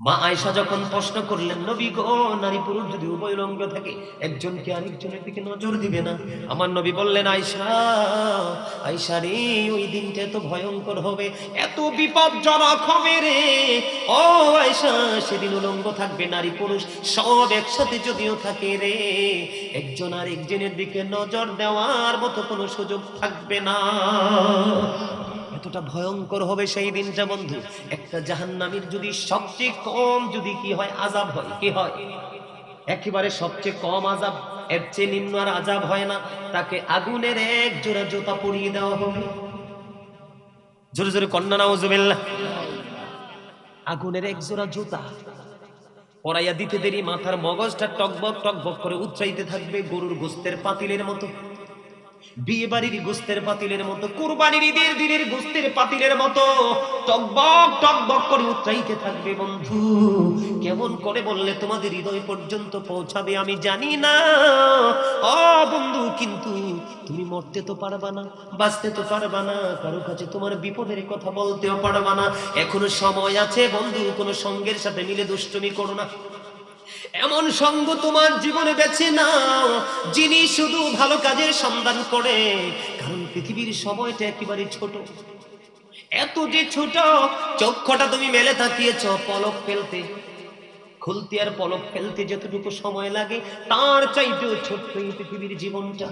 মা আয়েশা যখন প্রশ্ন করলেন, নবী গো, নারী পুরুষ যদি উভয় লিঙ্গ থাকে, একজন কি আরেকজনের দিকে নজর দিবে না? আমার নবী বললেন, আয়েশা, আয়েশা রে, ওই দিনটা এত ভয়ঙ্কর হবে, এত বিপজ্জনক হবে রে। ও আয়েশা, সেদিন উলঙ্গ থাকবে নারী পুরুষ সব একসাথে যদিও থাকে রে, একজন আরেকজনের দিকে নজর দেওয়ার মতো কোনো সুযোগ থাকবে না। এতটা ভয়ঙ্কর হবে সেই দিনটা বন্ধু। একটা জাহান্নামীর যদি সবচেয়ে কম যদি কি হয়, আযাব হয়, কি হয়, একেবারে সবচেয়ে কম আযাব, এর চেয়ে নিম্ন আর আযাব হয় না। তাকে আগুনের এক জোড়া জুতা পরিয়ে দেওয়া হবে। জোরে জোরে কন্যা নাউজুবিল্লাহ। আগুনের এক জোড়া জুতা পরাইয়া দিতে দেরি মাথার মগজটা টকবক টকবক করে উচ্চাইতে থাকবে গরুর গোস্তের পাতিলের মতো, বিয়ে বাড়ির গোস্তের পাতিলের মতো, কুরবানির ঈদের দিনের গোস্তের পাতিলের মতো টকবক টকবক করে উচ্চাইতে থাকবে। বন্ধু, কেমন করে বললে তোমাদের হৃদয় পর্যন্ত পৌঁছাবে আমি জানি না। ও বন্ধু, কিন্তু তুমি মরতে তো পারবা না, বাঁচতে তো পারবা না, কারো কাছে তোমার বিপদের কথা বলতেও পারবা না। এখনো সময় আছে বন্ধু, কোনো সঙ্গের সাথে মিলে দুষ্টুমি করো না। এমন সঙ্গ তোমার জীবনে বেছে নাও যিনি শুধু ভালো কাজের সন্ধান করে। কারণ পৃথিবীর সময়টা একেবারে ছোট, এত যে ছোট, চক্ষটা তুমি মেলে তাকিয়েছ পলক ফেলতে, খুলতে আর পলক ফেলতে যতটুকু সময় লাগে, তার চাইতেও ছোট্ট এই পৃথিবীর জীবনটা।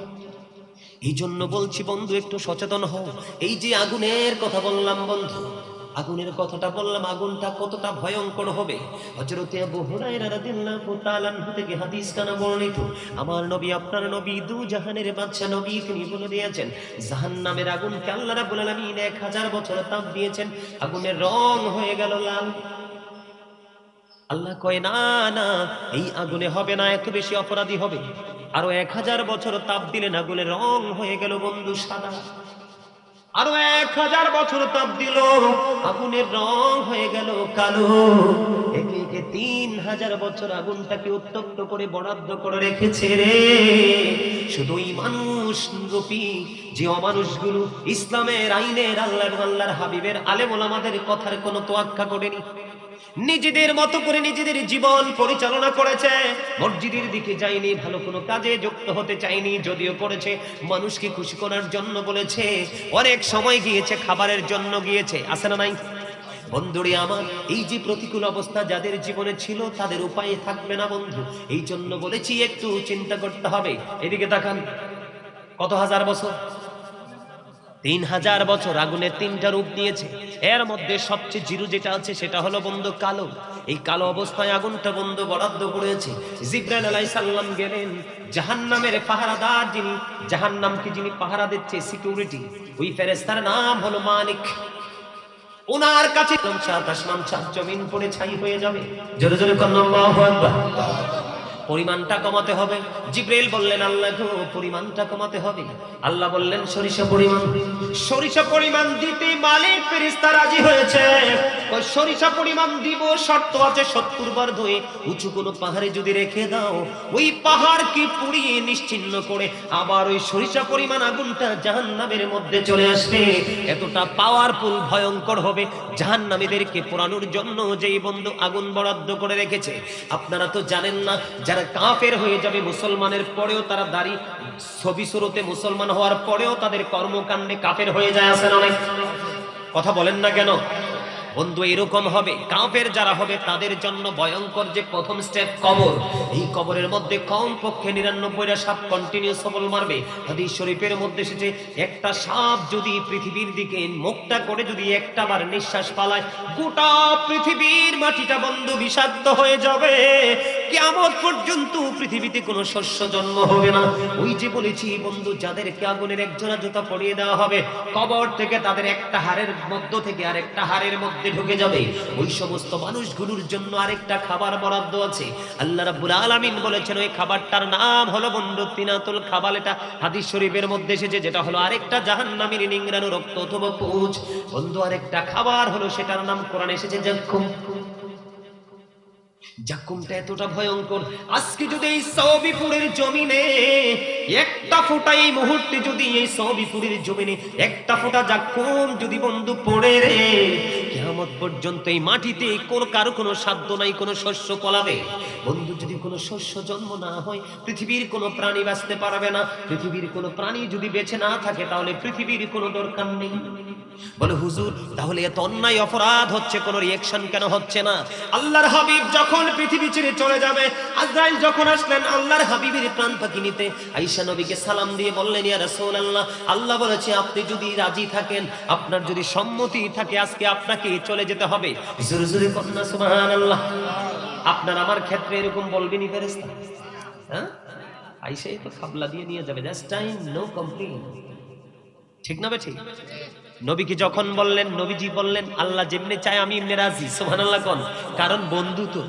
এই জন্য বলছি বন্ধু, একটু সচেতন হও। এই যে আগুনের কথা বললাম বন্ধু, আগুনের কথাটা বললাম, আগুনটা কতটা ভয়ঙ্কর হবে। হযরতে আবু হুরায়রা রাদিয়াল্লাহু তাআলা আনহু থেকে হাদিস কানা বর্ণিত, আমার নবী, আপনার নবী, দু জাহানের বাদশা নবী, তিনি বলে দিয়েছেন, জাহান্নামের আগুনকে আল্লাহ রাব্বুল আলামিন 1000 বছর তাপ দিয়েছেন, আগুনের রং হয়ে গেল লাল। আল্লাহ কয়, না না, এই আগুনে হবে না, এত বেশি অপরাধী হবে। আরো 1000 বছর তাপ দিলেন, আগুনের রং হয়ে গেল বন্ধু সাদা। আরো 1000 বছর তাপ দিল, আগুনের রং হয়ে গেল কালো। একে একে 3000 বছর আগুনটাকে উত্তপ্ত করে বরাদ্দ করে রেখেছে রে। শুধু এই মানুষ রূপী যে অমানুষগুলো ইসলামের আইনের, আল্লাহর হাবিবের আলেম ওলামাদের কথার কোনো তোয়াক্কা করেনি, নিজেদের মতো করে নিজেদের জীবন পরিচালনা করেছে, মসজিদের দিকে যায়নি, ভালো কোনো কাজে যুক্ত হতে চায়নি, যদিও করেছে মানুষকে খুশি করার জন্য বলেছে, অনেক সময় গিয়েছে খাবারের জন্য গিয়েছে, আছে না নাই? বন্ধুরে আমার, এই যে প্রতিকূল অবস্থা যাদের জীবনে ছিল, তাদের উপায় থাকবে না বন্ধু। এই জন্য বলেছি একটু চিন্তা করতে হবে। এদিকে তাকান, কত হাজার বছর, 3000 বছর আগুনের 3টা রূপ নিয়েছে। এর মধ্যে সবচেয়ে জিরু যেটা আছে সেটা হলো বন্ধু কালো। এই কালো অবস্থায় আগুনটা বন্ধু বরাদ্দ করেছে। জিবরাইল আলাইহিস সালাম গেলেন, জাহান্নামের পাহারাদার যিনি, জাহান্নামকে যিনি পাহারা দিচ্ছে, সিকিউরিটি, ওই ফেরেশতার নাম হলো মালিক। ওনার কাছে সাত আসমান সাত জমিন পড়ে ছাই হয়ে যাবে। জোরে জোরে কন্না আল্লাহু আকবার। পরিমাণটা কমাতে হবে। জিবরাইল বললেন, আল্লাহ গো, পরিমাণটা কমাতে হবে। আল্লাহ বললেন, সরিষা পরিমাণ, সরিষা পরিমাণ দিতে মালিক ফেরেশতা রাজি হয়েছে। ওই সরিষা পরিমাণ দিব, শর্ত আছে 70 বার ধুয়ে উঁচু কোনো পাহাড়ে যদি রেখে দাও, ওই পাহাড়কে পুড়িয়ে নিশ্চিহ্ন করে আবার ওই সরিষা পরিমাণ আগুনটা জাহান্নামের মধ্যে চলে আসবে। এতটা পাওয়ারফুল, ভয়ঙ্কর হবে জাহান্নামীদেরকে পোড়ানোর জন্য যেই বন্ধু আগুন বরাদ্দ করে রেখেছে। আপনারা তো জানেন না, যারা কাফের হয়ে যাবে মুসলমানের পরেও, তারা দাড়ি ছবি শুরুতে মুসলমান হওয়ার পরেও তাদের কর্মকাণ্ডে কাফের হয়ে যায়, আছেন অনেক, কথা বলেন না কেন বন্ধু? এরকম হবে কাফের যারা হবে তাদের জন্য ভয়ঙ্কর যে প্রথম স্টেপ কবর। এই কবরের মধ্যে কমপক্ষে 99টা সাপ কন্টিনিউ সবল মারবে। হাদিস শরীফের মধ্যে এসেছে, একটা সাপ যদি পৃথিবীর দিকে মুখটা করে যদি একটা বার নিঃশ্বাস পালায়, গোটা পৃথিবীর মাটিটা বন্ধু বিষাক্ত হয়ে যাবে। কিয়ামত পর্যন্ত পৃথিবীতে কোনো শস্য জন্ম হবে না। ওই যে বলেছি বন্ধু, যাদেরকে আগুনের একজোড়া জুতা পরিয়ে দেওয়া হবে, কবর থেকে তাদের একটা হাড়ের মধ্য থেকে আরেকটা হাড়ের মধ্যে ঢুকে যাবে। ওই সমস্ত মানুষগুলোর জন্য আরেকটা খাবার বরাদ্দ আছে। আল্লাহ রাব্বুল আলামিন বলেছেন, ওই খাবারটার নাম হলো বন্ধু তিনাতুল খাবাল। এটা হাদিস শরীফের মধ্যে এসেছে, যেটা হলো আরেকটা জাহান্নামীর নিংড়ানো রক্ত অথবা পুঁজ। বন্ধু আরেকটা খাবার হলো, সেটার নাম কোরআনে এসেছে জাক্কুম। জাক্কুমটা এতটা ভয়ঙ্কর, আজকে যদি এই সৌবিপুরের জমিনে একটা ফোঁটা, এই মুহূর্তে যদি এই সৌবিপুরের জমিনে একটা ফোঁটা জাক্কুম যদি বন্ধু পড়ে রে, কিয়ামত কিয়ামত পর্যন্ত এই মাটিতে কারো কোনো সাধ্য নাই কোনো শস্য ফলাবে। বন্ধু, যদি কোনো শস্য জন্ম না হয় পৃথিবীর কোনো প্রাণী বাঁচতে পারবে না। পৃথিবীর কোনো প্রাণী যদি বেঁচে না থাকে তাহলে পৃথিবীর কোনো দরকার নেই। বলে হুজুর, তাহলে এত অন্যায় অপরাধ হচ্ছে, কোনো রিঅ্যাকশন কেন হচ্ছে না? আল্লাহর হাবিব যখন পৃথিবী ছেড়ে চলে যাবে, আজরাইল যখন আসলেন আল্লাহর হাবিবের প্রাণ পাখি নিতে, আয়েশা নবীকে সালাম দিয়ে বললেন, ইয়া রাসূলুল্লাহ, আল্লাহ বলেছে আপনি যদি রাজি থাকেন, আপনার যদি সম্মতি থাকে, আজকে আপনাকে চলে যেতে হবে। জোরে জোরে কন্যা সুবহানাল্লাহ। আপনার আমার ক্ষেত্রে এরকম বলবেনই ফেরেশতা? হ্যাঁ, আয়েশাই তো খাবলা দিয়ে নিয়ে যাবে, জাস্ট টাইম, নো কমপ্লেইন। ঠিক না ঠিক? নবীকে যখন বললেন, নবীজি বললেন, আল্লাহ যেমনে চায় আমি এমনি রাজি। সুবহানাল্লাহ কোন? কারণ বন্ধু তো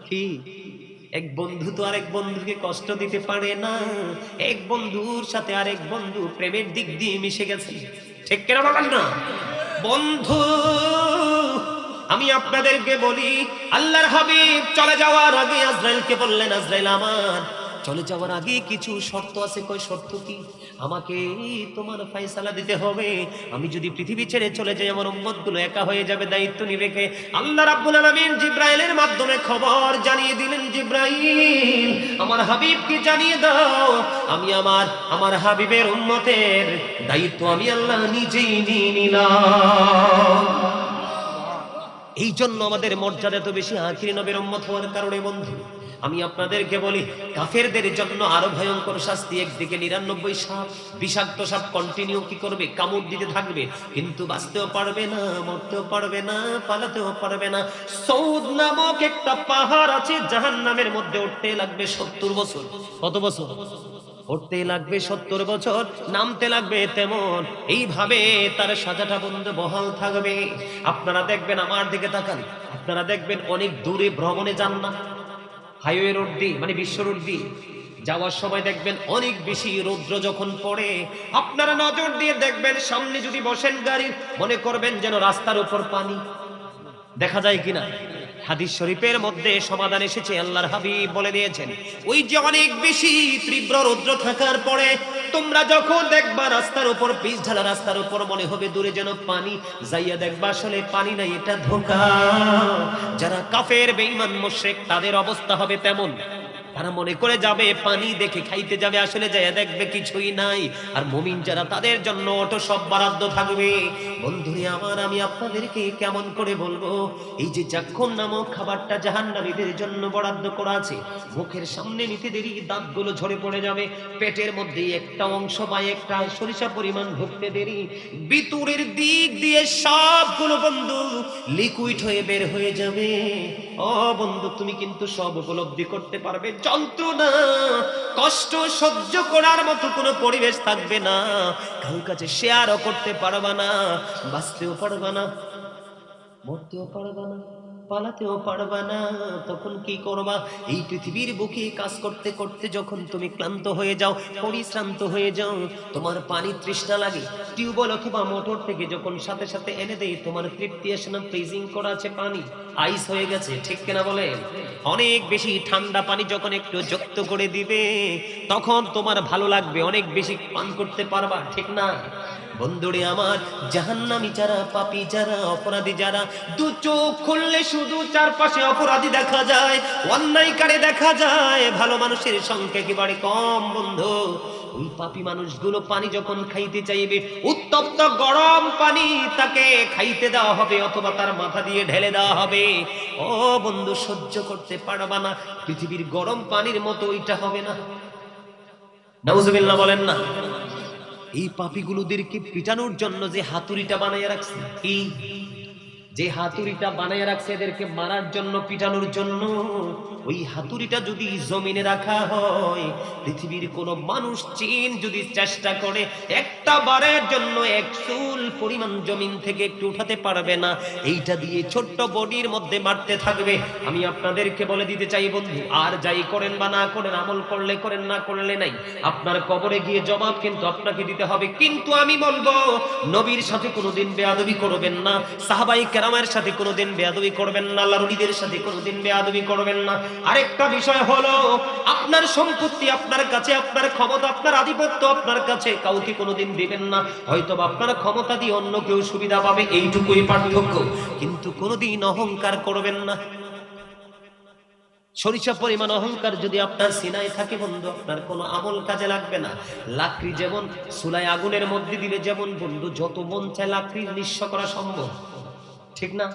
কি, এক বন্ধু তো আরেক বন্ধুকে কষ্ট দিতে পারে না। এক বন্ধুর সাথে আরেক বন্ধু প্রেমের দিক দিয়ে মিশে গেছে। ঠিক কেন বলেন না? বন্ধু, আমি আপনাদেরকে বলি, আল্লাহর হাবিব চলে যাওয়ার আগে আজরাইলকে বললেন, আজরাইল আমার চলে যাওয়ার আগে কিছু শর্ত আছে। কয় শর্ত কি? আমাকে তোমার ফয়সালা দিতে হবে। আমি যদি পৃথিবী ছেড়ে চলে যাই আমার উম্মতগুলো একা হয়ে যাবে, দায়িত্ব নিবে কে? আল্লাহ রাব্বুল আলামিন জিবরাইলের মাধ্যমে খবর জানিয়ে দিলেন, জিবরাইল আমার হাবিবকে জানিয়ে দাও, আমি আমার হাবিবের উম্মতের দায়িত্ব আমি আল্লাহ নিজেই নিয়ে নিলাম। এই জন্য আমাদের মর্যাদা এত বেশি আখিরি নবীর উম্মত হওয়ার কারণে। বন্ধু, আমি আপনাদেরকে বলি, কাফেরদের জন্য আরো ভয়ঙ্কর শাস্তি। একদিকে 99 সাপ, বিষাক্ত সাপ কন্টিনিউ কি করবে? কামড় দিতে থাকবে, কিন্তু বাঁচতেও পারবে না, মরতেও পারবে না, পালাতেও পারবে না। সৌদ নামক একটা পাহাড় আছে, জাহান্নামের মধ্যে উঠতে লাগবে 70 বছর। কত বছর? উঠতে লাগবে 70 বছর, নামতে লাগবে তেমন। এইভাবে তার সাজাটা বন্ধ বহাল থাকবে। আপনারা দেখবেন, আমার দিকে তাকান, আপনারা দেখবেন অনেক দূরে ভ্রমণে যান না, হাইওয়ে রোড দিয়ে, মানে বিশ্ব রোড দিয়ে যাওয়ার সময় দেখবেন অনেক বেশি রৌদ্র যখন পড়ে, আপনারা নজর দিয়ে দেখবেন সামনে যদি বসেন গাড়ি, মনে করবেন যেন রাস্তার উপর পানি। দেখা যায় কিনা? হাদিস শরীফের মধ্যে সমাধান এসেছে, আল্লাহর হাবিব বলে দিয়েছেন, ওই যে অনেক বেশি তীব্র রৌদ্র থাকার পরে তোমরা যখন দেখবা রাস্তার উপর, পিচ ঢালা রাস্তার উপর, মনে হবে দূরে যেন পানি, যাইয়া দেখবা আসলে পানি নাই, এটা ধোঁকা। যারা কাফের বেঈমান মুশরিক তাদের অবস্থা হবে তেমন। তারা মনে করে যাবে পানি দেখে খাইতে যাবে, আসলে যাইয়া দেখবে কিছুই নাই। আর মুমিন যারা, তাদের জন্য অটো সব বরাদ্দ থাকবে। বন্ধুরে আমার, আমি আপনাদেরকে কেমন করে বলবো, এই যে জাক্ষুম নামক খাবারটা জাহান্নামীদের জন্য বরাদ্দ করা আছে, মুখের সামনে নিতে দেরি দাঁতগুলো ঝরে পড়ে যাবে, পেটের মধ্যে একটা অংশ বা একটা সরিষা পরিমাণ ঢুকতে দেরি, ভিতরের দিক দিয়ে সবগুলো বন্ধু লিকুইড হয়ে বের হয়ে যাবে। ও বন্ধু, তুমি কিন্তু সব উপলব্ধি করতে পারবে, যন্ত্রণা কষ্ট সহ্য করার মতো কোনো পরিবেশ থাকবে না, কারোর কাছে শেয়ারও করতে পারবা না, বাঁচতেও পারবা না, মরতেও পারবা না, পালাতেও পারবা না। তখন কি করবা? এই পৃথিবীর বুকে কাজ করতে করতে যখন তুমি ক্লান্ত হয়ে যাও, পরিশ্রান্ত হয়ে যাও, তোমার পানি তৃষ্ণা লাগে, টিউবওয়েল অথবা মোটর থেকে যখন সাথে সাথে এনে দেয়, তোমার তৃপ্তি আসে না, ফ্রিজিং করা আছে পানি, আইস হয়ে গেছে, ঠিক কিনা বলে? অনেক বেশি ঠান্ডা পানি যখন একটু যুক্ত করে দিবে, তখন তোমার ভালো লাগবে, অনেক বেশি পান করতে পারবা, ঠিক না? বন্ধুরে আমার, জাহান্নামী যারা, পাপী যারা, অপরাধী যারা, দু চোখ খুললে শুধু চারপাশে অপরাধী দেখা যায়, অন্যায়কারী দেখা যায়, ভালো মানুষের সংখ্যা একেবারে কম। বন্ধু, ওই পাপী মানুষগুলো পানি যখন খাইতে চাইবে, উত্তপ্ত গরম পানি তাকে খাইতে দেওয়া হবে অথবা তার মাথা দিয়ে ঢেলে দেওয়া হবে। ও বন্ধু, সহ্য করতে পারবা না, পৃথিবীর গরম পানির মতো ওইটা হবে না। নাউজুবিল্লাহ বলেন না। এই পাপীগুলোদেরকে পিটানোর জন্য যে হাতুড়িটা বানাইয়া রাখছে, এই যে হাতুড়িটা বানাইয়া রাখছে এদেরকে মারার জন্য, পিটানোর জন্য, ওই হাতুড়িটা যদি জমিনে রাখা হয়, পৃথিবীর কোন মানুষ চিন যদি চেষ্টা করে, একটা বারের জন্য এক চুল পরিমাণ জমিন থেকে একটু উঠাতে পারবে না। এইটা দিয়ে ছোট্ট বডির মধ্যে মারতে থাকবে। আমি আপনাদেরকে বলে দিতে চাই বন্ধু, আর যাই করেন বা না করেন, আমল করলে করেন, না করলে নাই, আপনার কবরে গিয়ে জবাব কিন্তু আপনাকে দিতে হবে। কিন্তু আমি বলবো, নবীর সাথে কোনোদিন বেয়াদবি করবেন না, সাহাবায়ে কেরাম কেরামের সাথে কোনোদিন বেয়াদবি করবেন না, আল্লাহর ওলিদের সাথে কোনোদিন বেয়াদবি করবেন না। আরেকটা বিষয় হলো আপনার সম্পত্তি আপনার কাছে, আপনার ক্ষমতা, আপনার আধিপত্য আপনার কাছে, কাউকে কোনোদিন দিবেন না। হয়তো আপনার ক্ষমতা দিয়ে অন্য কেউ সুবিধা পাবে, এইটুকুই পার্থক্য, কিন্তু কোনোদিন অহংকার করবেন না। সরিষা পরিমাণ অহংকার যদি আপনার সিনায় থাকে বন্ধু, আপনার কোনো আমল কাজে লাগবে না। লাকড়ি যেমন চুলায় আগুনের মধ্যে দিলে যেমন বন্ধু যত মন চায় লাকড়ি নিঃস্ব করা সম্ভব, ঠিক না?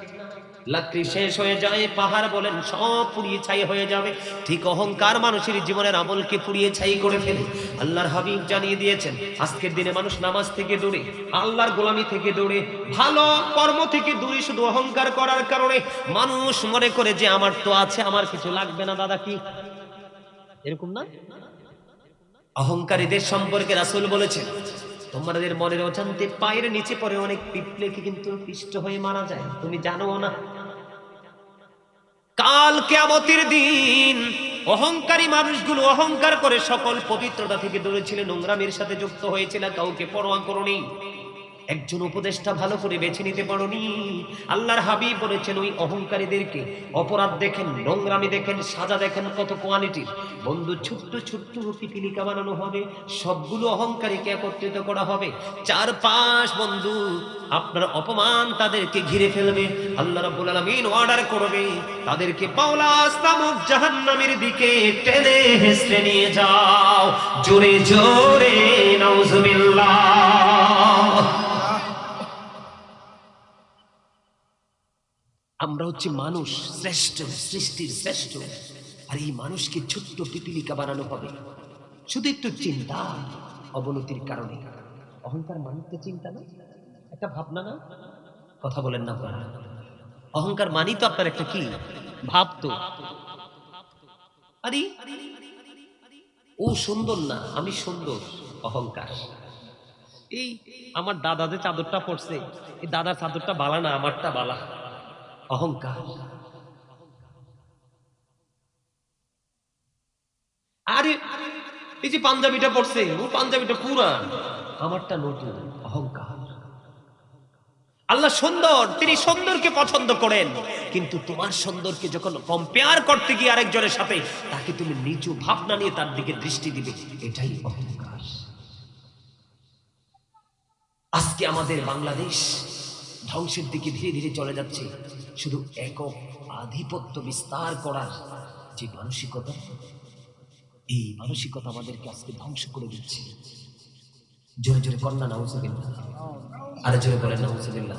লাকড়ি শেষ হয়ে যায়, পাহাড় বলেন সব পুড়িয়ে ছাই হয়ে যাবে। ঠিক অহংকার মানুষের জীবনের আমলকে পুড়িয়ে ছাই করে ফেলে। আল্লাহর হাবিব জানিয়ে দিয়েছেন, আজকের দিনে মানুষ নামাজ থেকে দূরে, আল্লাহর গোলামি থেকে দূরে, ভালো কর্ম থেকে দূরে, শুধু অহংকার করার কারণে মানুষ মনে করে যে আমার তো আছে, আমার কিছু লাগবে না। দাদা কি এরকম না? অহংকারীদের সম্পর্কে রাসূল বলেছেন, তোমাদের মনের অজান্তে পায়ের নিচে পড়ে অনেক পিঁপড়েকে কিন্তু পিষ্ট হয়ে মারা যায়, তুমি জানো না? কাল কিয়ামতের দিন অহংকারী মানুষগুলো অহংকার করে সকল পবিত্রতা থেকে দূরে ছিল, নোংরামির সাথে যুক্ত হয়েছিল, কাউকে পরোয়া করনি, একজন উপদেষ্টা ভালো করে বেছে নিতে পারোনি। আল্লাহর হাবিব বলেছেন ওই অহংকারীদেরকে অপরাধ দেখেন, নোংরামি দেখেন, সাজা দেখেন কত কোয়ালিটি বন্ধু। ছোট্ট ছোট্ট পিপিলিকা বানানো হবে, সবগুলো অহংকারীকে একত্রিত করা হবে, চারপাশ বন্ধু আপনার অপমান তাদেরকে ঘিরে ফেলবে। আল্লাহ রাব্বুল আলামিন অর্ডার করবে তাদেরকে পাওলাস নামক জাহান্নামের দিকে টেনে হেসড়ে নিয়ে যাও। জোরে জোরে নাউজুবিল্লাহ। আমরা হচ্ছে মানুষ, শ্রেষ্ঠ, সৃষ্টির শ্রেষ্ঠ, আর এই মানুষকে ছোট্ট পিপিলিকা বানানো হবে শুধু একটু চিন্তা অবনতির কারণে। অহংকার মানে তো চিন্তা না, একটা ভাবনা না? কথা বলেন না আপনারা? অহংকার মানি তো আপনার একটা কি ভাব তো। আরে ও সুন্দর না, আমি সুন্দর, অহংকার। এই আমার দাদা যে চাদরটা পড়ছে, এই দাদার চাদরটা বালা না, আমারটা বালা, অহংকার। আরে এই যে পাঞ্জাবিটা পড়ছে, ও পাঞ্জাবিটা পুরান, আমারটা নতুন, অহংকার। আল্লাহ সুন্দর, তিনি সুন্দরকে পছন্দ করেন, কিন্তু তোমার সুন্দরকে যখন কম্পেয়ার করতে গিয়ে আরেকজনের সাথে, তাকে তুমি নিচু ভাবনা নিয়ে তার দিকে দৃষ্টি দিবে, এটাই অহংকার। আজকে আমাদের বাংলাদেশ ধ্বংসের দিকে ধীরে ধীরে চলে যাচ্ছে, শুধু একক আধিপত্য বিস্তার করার যে মানসিকতা, এই মানসিকতা আমাদেরকে আজকে ধ্বংস করে দিচ্ছে। জোরে জোরে কন্যা নাউজুবিল্লাহ, আরে জোরে বলেন নাউজুবিল্লাহ।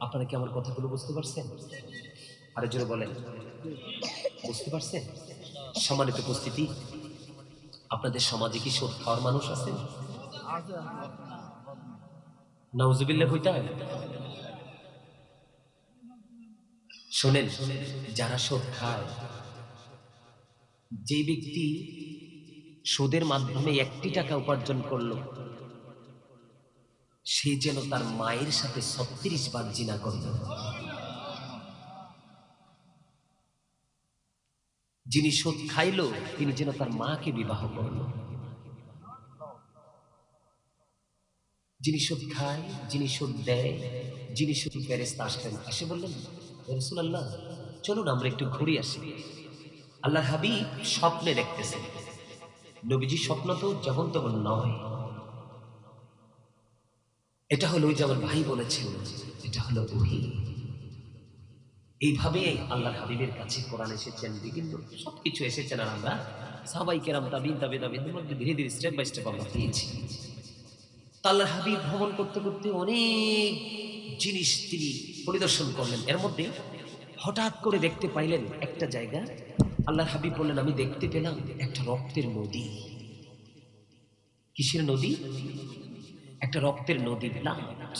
আপনারা কি আমার কথাগুলো বুঝতে পারছেন? আরে জোরে বলেন, বুঝতে পারছেন? সম্মানিত উপস্থিতি, আপনাদের সমাজে কি সৎ খাওয়ার মানুষ আছে? নাউজুবিল্লাহ কইতা শোনেন, যারা সুদ খায়, যে ব্যক্তি সুদের মাধ্যমে 1টি টাকা উপার্জন করলো, সে যেন তার মায়ের সাথে 36 বার জিনা করল। যিনি সুদ খাইলো তিনি যেন তার মাকে বিবাহ করল। যিনি সুদ খায়, যিনি সুদ দেয়, যিনি সুদ ফেরেশতা আসলেন, এসে বললেন, রাসূলুল্লাহ চলুন আমরা একটু ঘুরে আসি। আল্লাহর হাবিব স্বপ্নে দেখতেছেন। নবীজি স্বপ্ন তো যেমন তেমন নয়, এটা হলো ওই যে আমার ভাই বলেছেন, এটা হলো ওহী। এইভাবে আল্লাহর হাবিবের কাছে কোরআন এসেছেন, বিভিন্ন সবকিছু এসেছেন, আর আমরা সাহাবায়ে কেরাম, তাবিঈন, তাবিঈদের মধ্যে ধীরে ধীরে স্টেপ বাই স্টেপ আমরা পেয়েছি। আল্লাহর হাবিব ভ্রমণ করতে করতে অনেক জিনিস তিনি পরিদর্শন করলেন। এর মধ্যে হঠাৎ করে দেখতে পাইলেন একটা জায়গা। আল্লাহর হাবিব বললেন, আমি দেখতে পেলাম একটা রক্তের নদী। কিসের নদী? একটা রক্তের নদী, ব্লাড।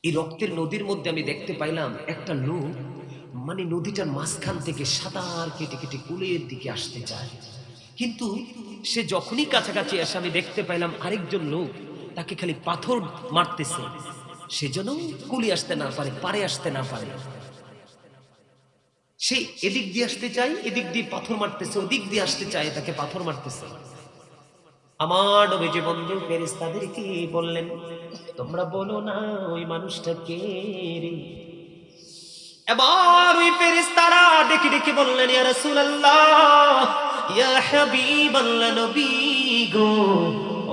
এই রক্তের নদীর মধ্যে আমি দেখতে পাইলাম একটা লোক, মানে নদীটার মাঝখান থেকে সাঁতার কেটে কেটে কুলের দিকে আসতে চায়, কিন্তু সে যখনই কাছাকাছি আসে আমি দেখতে পাইলাম আরেকজন লোক তাকে খালি পাথর মারতেছে, সে যেন কুলি আসতে না পারে, পারে আসতে না পারে। সে এদিক দিয়ে আসতে চায়, এদিক দিয়ে পাথর মারতেছে, ওদিক দিয়ে আসতে চায়, তাকে পাথর মারতেছে। আমার নবীজি বন্ধু ফেরেশতাদেরকে বললেন, তোমরা বলো না ওই মানুষটা কে রে? এবার ওই ফেরেশতারা ডেকে ডেকে বললেন, ইয়া রাসূলুল্লাহ, ইয়া হাবিবাল্লাহ, নবী গো,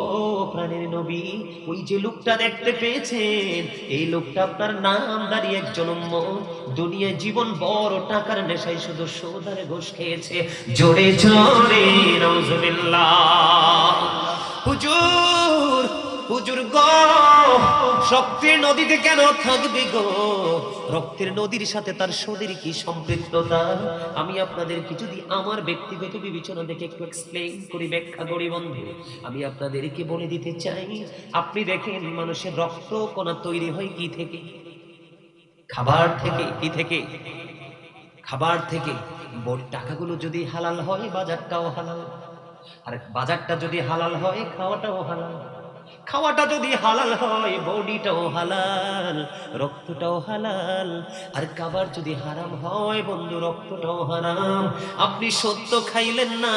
ও প্রাণের নবী, ওই যে লোকটা দেখতে পেয়েছেন, এই লোকটা আপনার নামধারী একজন উম্মত, দুনিয়ায় জীবন বড় টাকার নেশায় শুধু সুদের ঘুষ খেয়েছে। জোরে জোরে নাউজুবিল্লাহ। হুজুর, হুজুর গো, রক্তের নদীতে কেন থাকবে গো? রক্তের নদীর সাথে তার শরীর কি সম্পৃক্ততা? আমি আপনাদেরকে যদি আমার ব্যক্তিগত বিবেচনা দেখে একটু এক্সপ্লেইন করি, ব্যাখ্যা করি বন্ধু, আমি আপনাদেরকে বলে দিতে চাই, আপনি দেখেন মানুষের রক্ত কণা তৈরি হয় কি থেকে? খাবার থেকে। কি থেকে? খাবার থেকে। টাকাগুলো যদি হালাল হয়, বাজারটাও হালাল। আর বাজারটা যদি হালাল হয়, খাওয়াটাও হালাল। খাওয়াটা যদি হালাল হয়, বডিটাও হালাল, রক্তটাও হালাল। আর খাবার যদি হারাম হয় বন্ধু, রক্তটাও হারাম। আপনি সত্য খাইলেন না,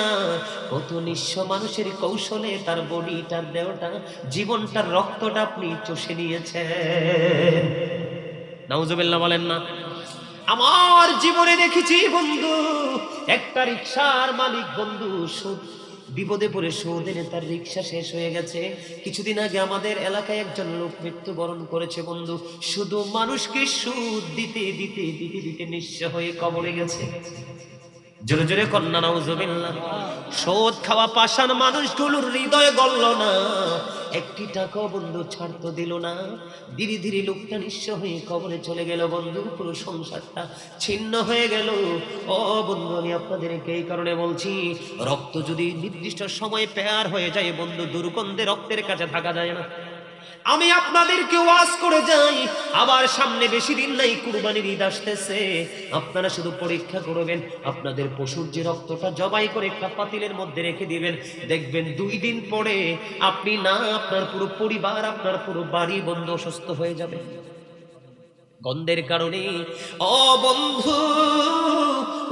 কত নিঃস্ব মানুষের কৌশলে তার বডি, তার দেহটা, জীবনটার রক্তটা আপনি চষে নিয়েছেন। নাউজুবিল্লাহ বলেন না। আমার জীবনে দেখেছি বন্ধু, একটা রিকশার মালিক বন্ধু বিপদে পড়ে সুদ এনে তার রিকশা শেষ হয়ে গেছে। কিছুদিন আগে আমাদের এলাকায় একজন লোক মৃত্যুবরণ করেছে বন্ধু, শুধু মানুষকে সুদ দিতে দিতে দিতে দিতে নিঃস্ব হয়ে কবরে গেছে। জোরে জোরে কন্যা নাউজুবিল্লাহ। সুদ খাওয়া পাষাণ মানুষগুলোর হৃদয়ে গলল না, একটি টাকাও বন্ধু ছাড়তে দিল না। ধীরে ধীরে লোকটা নিঃস্ব হয়ে কবরে চলে গেল বন্ধু, পুরো সংসারটা ছিন্ন হয়ে গেল। ও বন্ধু, আমি আপনাদেরকে এই কারণে বলছি, রক্ত যদি নির্দিষ্ট সময় পেয়ার হয়ে যায় বন্ধু, দুর্গন্ধে রক্তের কাছে থাকা যায় না। আমি আপনাদেরকে ওয়াজ করে যাই, আবার সামনে বেশি দিন নাই, কুরবানির ঈদ আসতেছে। আপনারা শুধু পরীক্ষা করবেন, আপনাদের পশুর যে রক্তটা জবাই করে একটা পাতিলের মধ্যে রেখে দিবেন, দেখবেন 2 দিন পরে আপনি না, আপনার পুরো পরিবার, আপনার পুরো বাড়ি বন্ধু অসুস্থ হয়ে যাবে গন্ধের কারণে। ও বন্ধু,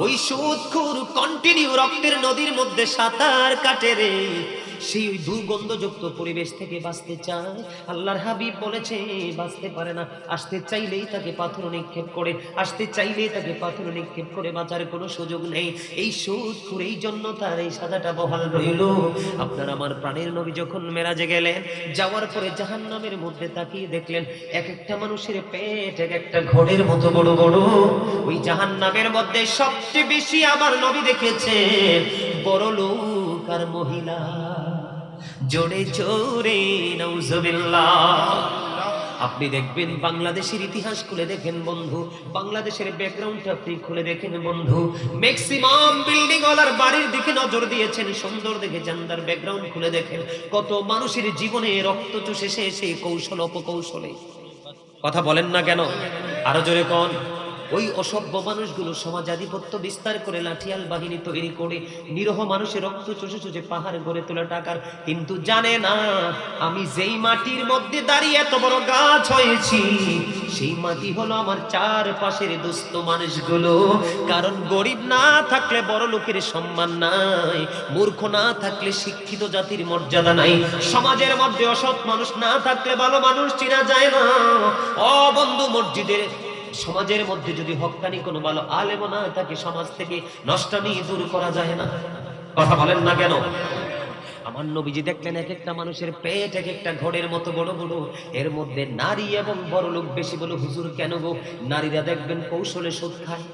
ওই সুদখোর কন্টিনিউ রক্তের নদীর মধ্যে সাঁতার কাটে রে, সেই ওই দুর্গন্ধযুক্ত পরিবেশ থেকে বাঁচতে চায়। আল্লাহর হাবিব বলেছে বাঁচতে পারে না, আসতে চাইলেই তাকে পাথর নিক্ষেপ করে, আসতে চাইলেই তাকে পাথর নিক্ষেপ করে বাঁচার কোনো সুযোগ নেই। এই সুদখোর, এই জন্য তার এই সাজাটা বহাল রইল। আপনার আমার প্রাণের নবী যখন মেরাজে গেলেন, যাওয়ার পরে জাহান্নামের মধ্যে তাকিয়ে দেখলেন এক একটা মানুষের পেট এক একটা ঘোড়ের মতো বড় বড়। ওই জাহান্নামের মধ্যে সবচেয়ে বেশি আমার নবী দেখেছেন বড় লোক আর মহিলা। জোরে জোরে নাউজুবিল্লাহ। আপনি দেখবেন বাংলাদেশের ইতিহাস খুলে দেখেন বন্ধু, বাংলাদেশের ব্যাকগ্রাউন্ডটা আপনি খুলে দেখেন বন্ধু, ম্যাক্সিমাম বিল্ডিং ওয়ালার বাড়ির দিকে নজর দিয়েছেন, সুন্দর দেখে জানদার ব্যাকগ্রাউন্ড খুলে দেখেন, কত মানুষের জীবনে রক্ত চুষে শেষে কৌশল অপকৌশলে। কথা বলেন না কেন? আরো জোরে কোন। ওই অসভ্য মানুষগুলো সমাজাধিপত্য বিস্তার করে লাঠিয়াল বাহিনী তৈরি করে নিরহ মানুষের রক্ত চুষে চুষে পাহাড় গড়ে তোলা টাকার, কিন্তু জানে না আমি যেই মাটির মধ্যে দাঁড়িয়ে এত বড় গাছ হয়েছি, সেই মাটি হলো আমার চারপাশের দুস্থ মানুষগুলো। কারণ গরিব না থাকলে বড় লোকের সম্মান নাই, মূর্খ না থাকলে শিক্ষিত জাতির মর্যাদা নাই, সমাজের মধ্যে অসৎ মানুষ না থাকলে ভালো মানুষ চিনা যায় না। ও বন্ধু, মসজিদের সমাজের মধ্যে যদি হক্কানি কোনো ভালো আলেম না থাকে, সমাজ থেকে নষ্টামি দূর করা যায় না। কথা বলেন না কেন? আমার নবীজি দেখলেন এক একটা মানুষের পেট এক একটা ঘোড়ের মতো বড় বড়, এর মধ্যে নারী এবং বড় লোক বেশি। বলে হুজুর কেন গো? নারীরা দেখবেন কৌশলে সুদ খায়,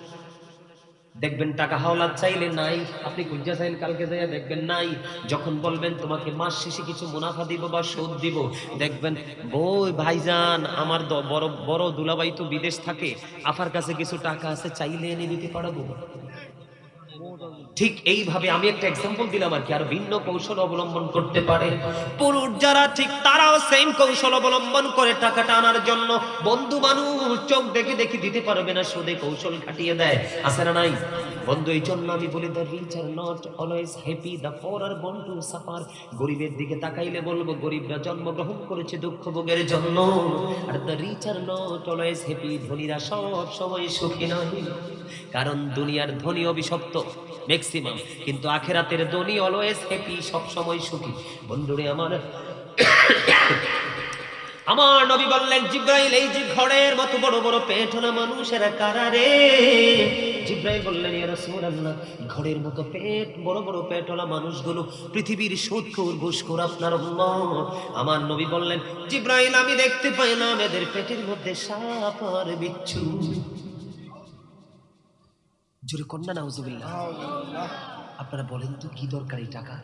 দেখবেন টাকা হাওলাত চাইলে নাই, আপনি কুজ্জা চাইলে কালকে যাইয়া দেখবেন নাই। যখন বলবেন তোমাকে মাস শেষে কিছু মুনাফা দিব বা সুদ দিব, দেখবেন বই ভাইজান আমার বড় বড় দুলাভাই তো বিদেশ থাকে, আফার কাছে কিছু টাকা আছে, চাইলে এনে দিতে পারবো। ঠিক এইভাবে আমি একটা এক্সাম্পল দিলাম আর কি, আর ভিন্ন কৌশল অবলম্বন করতে পারে পুরুষ যারা, ঠিক তারাও সেম কৌশল অবলম্বন করে টাকাটা আনার জন্য। বন্ধু, মানুষ চোখ দেখে দেখে দিতে পারবে না, সুদে কৌশল খাটিয়ে দেয়, আছে না নাই বন্ধু? এই জন্য আমি বলি the rich are not always happy, the poor are born to suffer. গরিবের দিকে তাকাইলে বলবো গরিবরা জন্মগ্রহণ করেছে দুঃখ ভোগের জন্য, আর the rich are not always happy, ধনীরা সব সময় সুখী নয়। কারণ দুনিয়ার ধনী অভিশপ্ত, ম্যাক্সিমাম। কিন্তু আখিরাতের ধনী অলওয়েজ হ্যাপি, সব সময় সুখী। বন্ধুরে আমার, আমার নবী বললেন, জিব্রাইল এই যে ঘরের মতো বড় বড় পেটওয়ালা মানুষেরা কারা রে? জিব্রাইল বললেন, ইয়া রাসূলুল্লাহ, ঘরের মতো পেট, বড় বড় পেটওয়ালা মানুষগুলো পৃথিবীর সুদখোর ঘুষখোর আপনার উম্মত। আমার নবী বললেন, জিব্রাইল আমি দেখতে পাইলাম এদের পেটের মধ্যে সাপ আর বিচ্ছু। জোরে কন্যা নাউজুবিল্লাহ। আপনারা বলেন তো কি দরকার এই টাকা?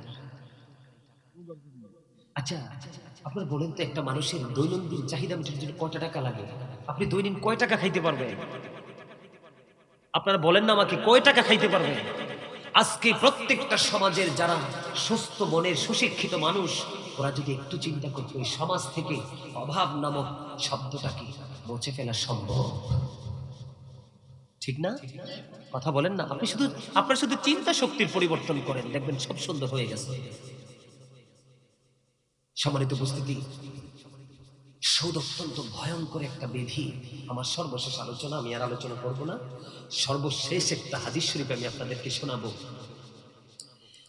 আচ্ছা আপনারা বলেন তো, একটা মানুষের দৈনন্দিন চাহিদা মেটানোর জন্য কয়টা টাকা লাগে? আপনি দৈনিক কয় টাকা খাইতে পারবেন? আপনারা বলেন না আমাকে, কয় টাকা খাইতে পারবেন? আজকে প্রত্যেকটা সমাজের যারা সুস্থ মনের সুশিক্ষিত মানুষ, ওরা যদি একটু চিন্তা করতো, এই সমাজ থেকে অভাব নামক শব্দটাকে মুছে ফেলা সম্ভব, ঠিক না? কথা বলেন না। আপনার শুধু চিন্তা শক্তির পরিবর্তন করেন, দেখবেন সব সুন্দর হয়ে গেছে। সম্মানিত উপস্থিতি, সুদ অত্যন্ত ভয়ঙ্কর একটা ব্যাধি। আমার সর্বশেষ আলোচনা, আমি আর আলোচনা করব না, সর্বশেষ একটা হাদিস শরীফ আমি আপনাদেরকে শোনাবো।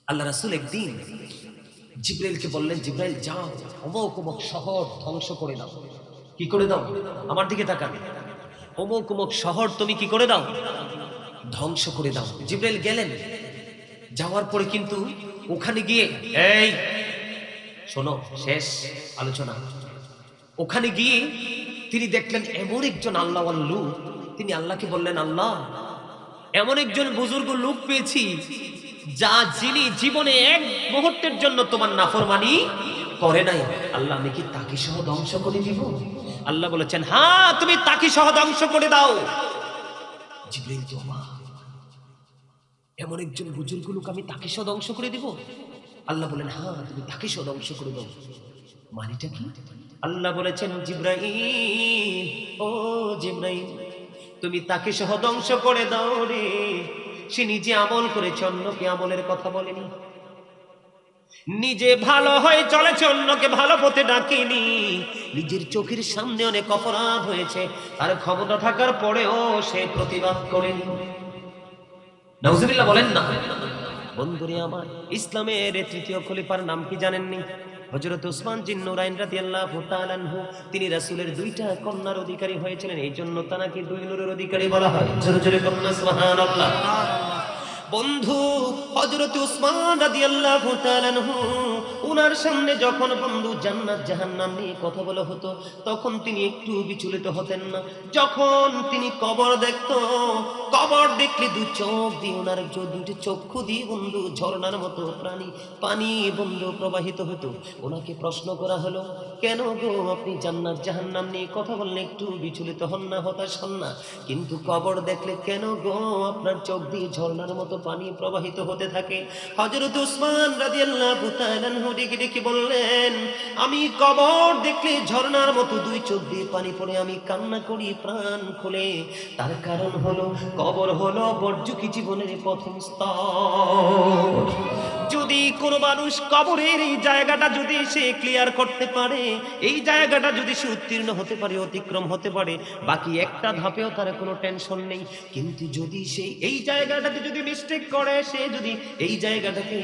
আল্লাহ রাসূল একদিন জিব্রাইলকে বললেন, জিব্রাইল যাও, অমুক অমুক শহর ধ্বংস করে দাও। কি করে দাও? আমার দিকে তাকান। অমুক অমুক শহর তুমি কি করে দাও? ধ্বংস করে দাও। জিব্রাইল গেলেন, যাওয়ার পরে কিন্তু ওখানে গিয়ে, এই শোনো, শেষ আলোচনা। ওখানে গিয়ে তিনি দেখলেন এমন একজন আল্লাহওয়ালা লোক। তিনি আল্লাহকে বললেন, আল্লাহ, এমন একজন বুজুর্গ লোক পেয়েছি যিনি জীবনে এক মুহূর্তের জন্য তোমার নাফরমানি করে নাই। আল্লাহ, আমি কি তাকে সহ ধ্বংস করে দিব? আল্লাহ বলেছেন, হ্যাঁ তুমি তাকে সহ ধ্বংস করে দাও। জিবরাইল তো অবাক, এমন একজন বুজুর্গ লোক আমি তাকে সহ ধ্বংস করে দিব? আল্লাহ বলেন, হ্যাঁ তুমি তাকে সহ ধ্বংস করে দাও। মানেটা কি? আল্লাহ বলেছেন, জিবরাইল, ও জিবরাইল, তুমি তাকে সহ ধ্বংস করে দাও রে। সে নিজে আমল করেছে, অন্যকে আমলের কথা বলেনি। নিজে ভালো হয়ে চলেছে, অন্যকে ভালো পথে ডাকেনি। নিজের চোখের সামনে অনেক অপরাধ হয়েছে, আর ক্ষমতা থাকার পরেও সে প্রতিবাদ করেনি। নাউজুবিল্লাহ বলেন না। বন্ধুরে আমার, ইসলামের তৃতীয় খলিফার নাম কি জানেননি? হযরত উসমান জিন নুরাইন রাদিয়াল্লাহু তাআলা আনহু। তিনি রাসূলের দুইটা কন্যার অধিকারী হয়েছিলেন, এই জন্য তাকে দুই নূরের অধিকারী বলা হয়। জোরে জোরে কন্যা সুবহানাল্লাহ। বন্ধু, হযরত উসমান রাদিয়াল্লাহু তাআলা আনহু, উনার সামনে যখন বন্ধু জান্নাত জাহান্নাম নিয়ে কথা বলা হতো, তখন তিনি একটু বিচলিত হতেন না। যখন তিনি কবর দেখতো, কবর দেখলে দুই চোখ দিয়ে, ওনার দুইটি চক্ষু দিয়ে বন্ধু ঝর্ণার মতো পানি বন্ধু প্রবাহিত হতো। ওনাকে প্রশ্ন করা হলো, কেন গো আপনি জান্নাত জাহান্নাম নিয়ে কথা বললে একটু বিচলিত হন না, হতাশ হন না, কিন্তু কবর দেখলে কেন গো আপনার চোখ দিয়ে ঝর্ণার মতো পানি প্রবাহিত হতে থাকে? হযরত উসমান রাদিয়াল্লাহু তাআলা আনহু ডেকে বললেন, আমি কবর দেখলে ঝর্ণার মতো দুই চোখ দিয়ে পানি পড়ে আমি কান্না করি প্রাণ খুলে। তার কারণ হলো, কবর হলো বর্জুকি জীবনের প্রথম স্তর। যদি কোনো মানুষ কবরের এই জায়গাটা যদি সে ক্লিয়ার করতে পারে, এই জায়গাটা যদি সে উত্তীর্ণ হতে পারে, অতিক্রম হতে পারে, বাকি একটা ধাপেও তার কোনো টেনশন নেই। কিন্তু যদি সে এই জায়গাটাতে যদি মিস্টেক করে, সে যদি এই জায়গাটাকে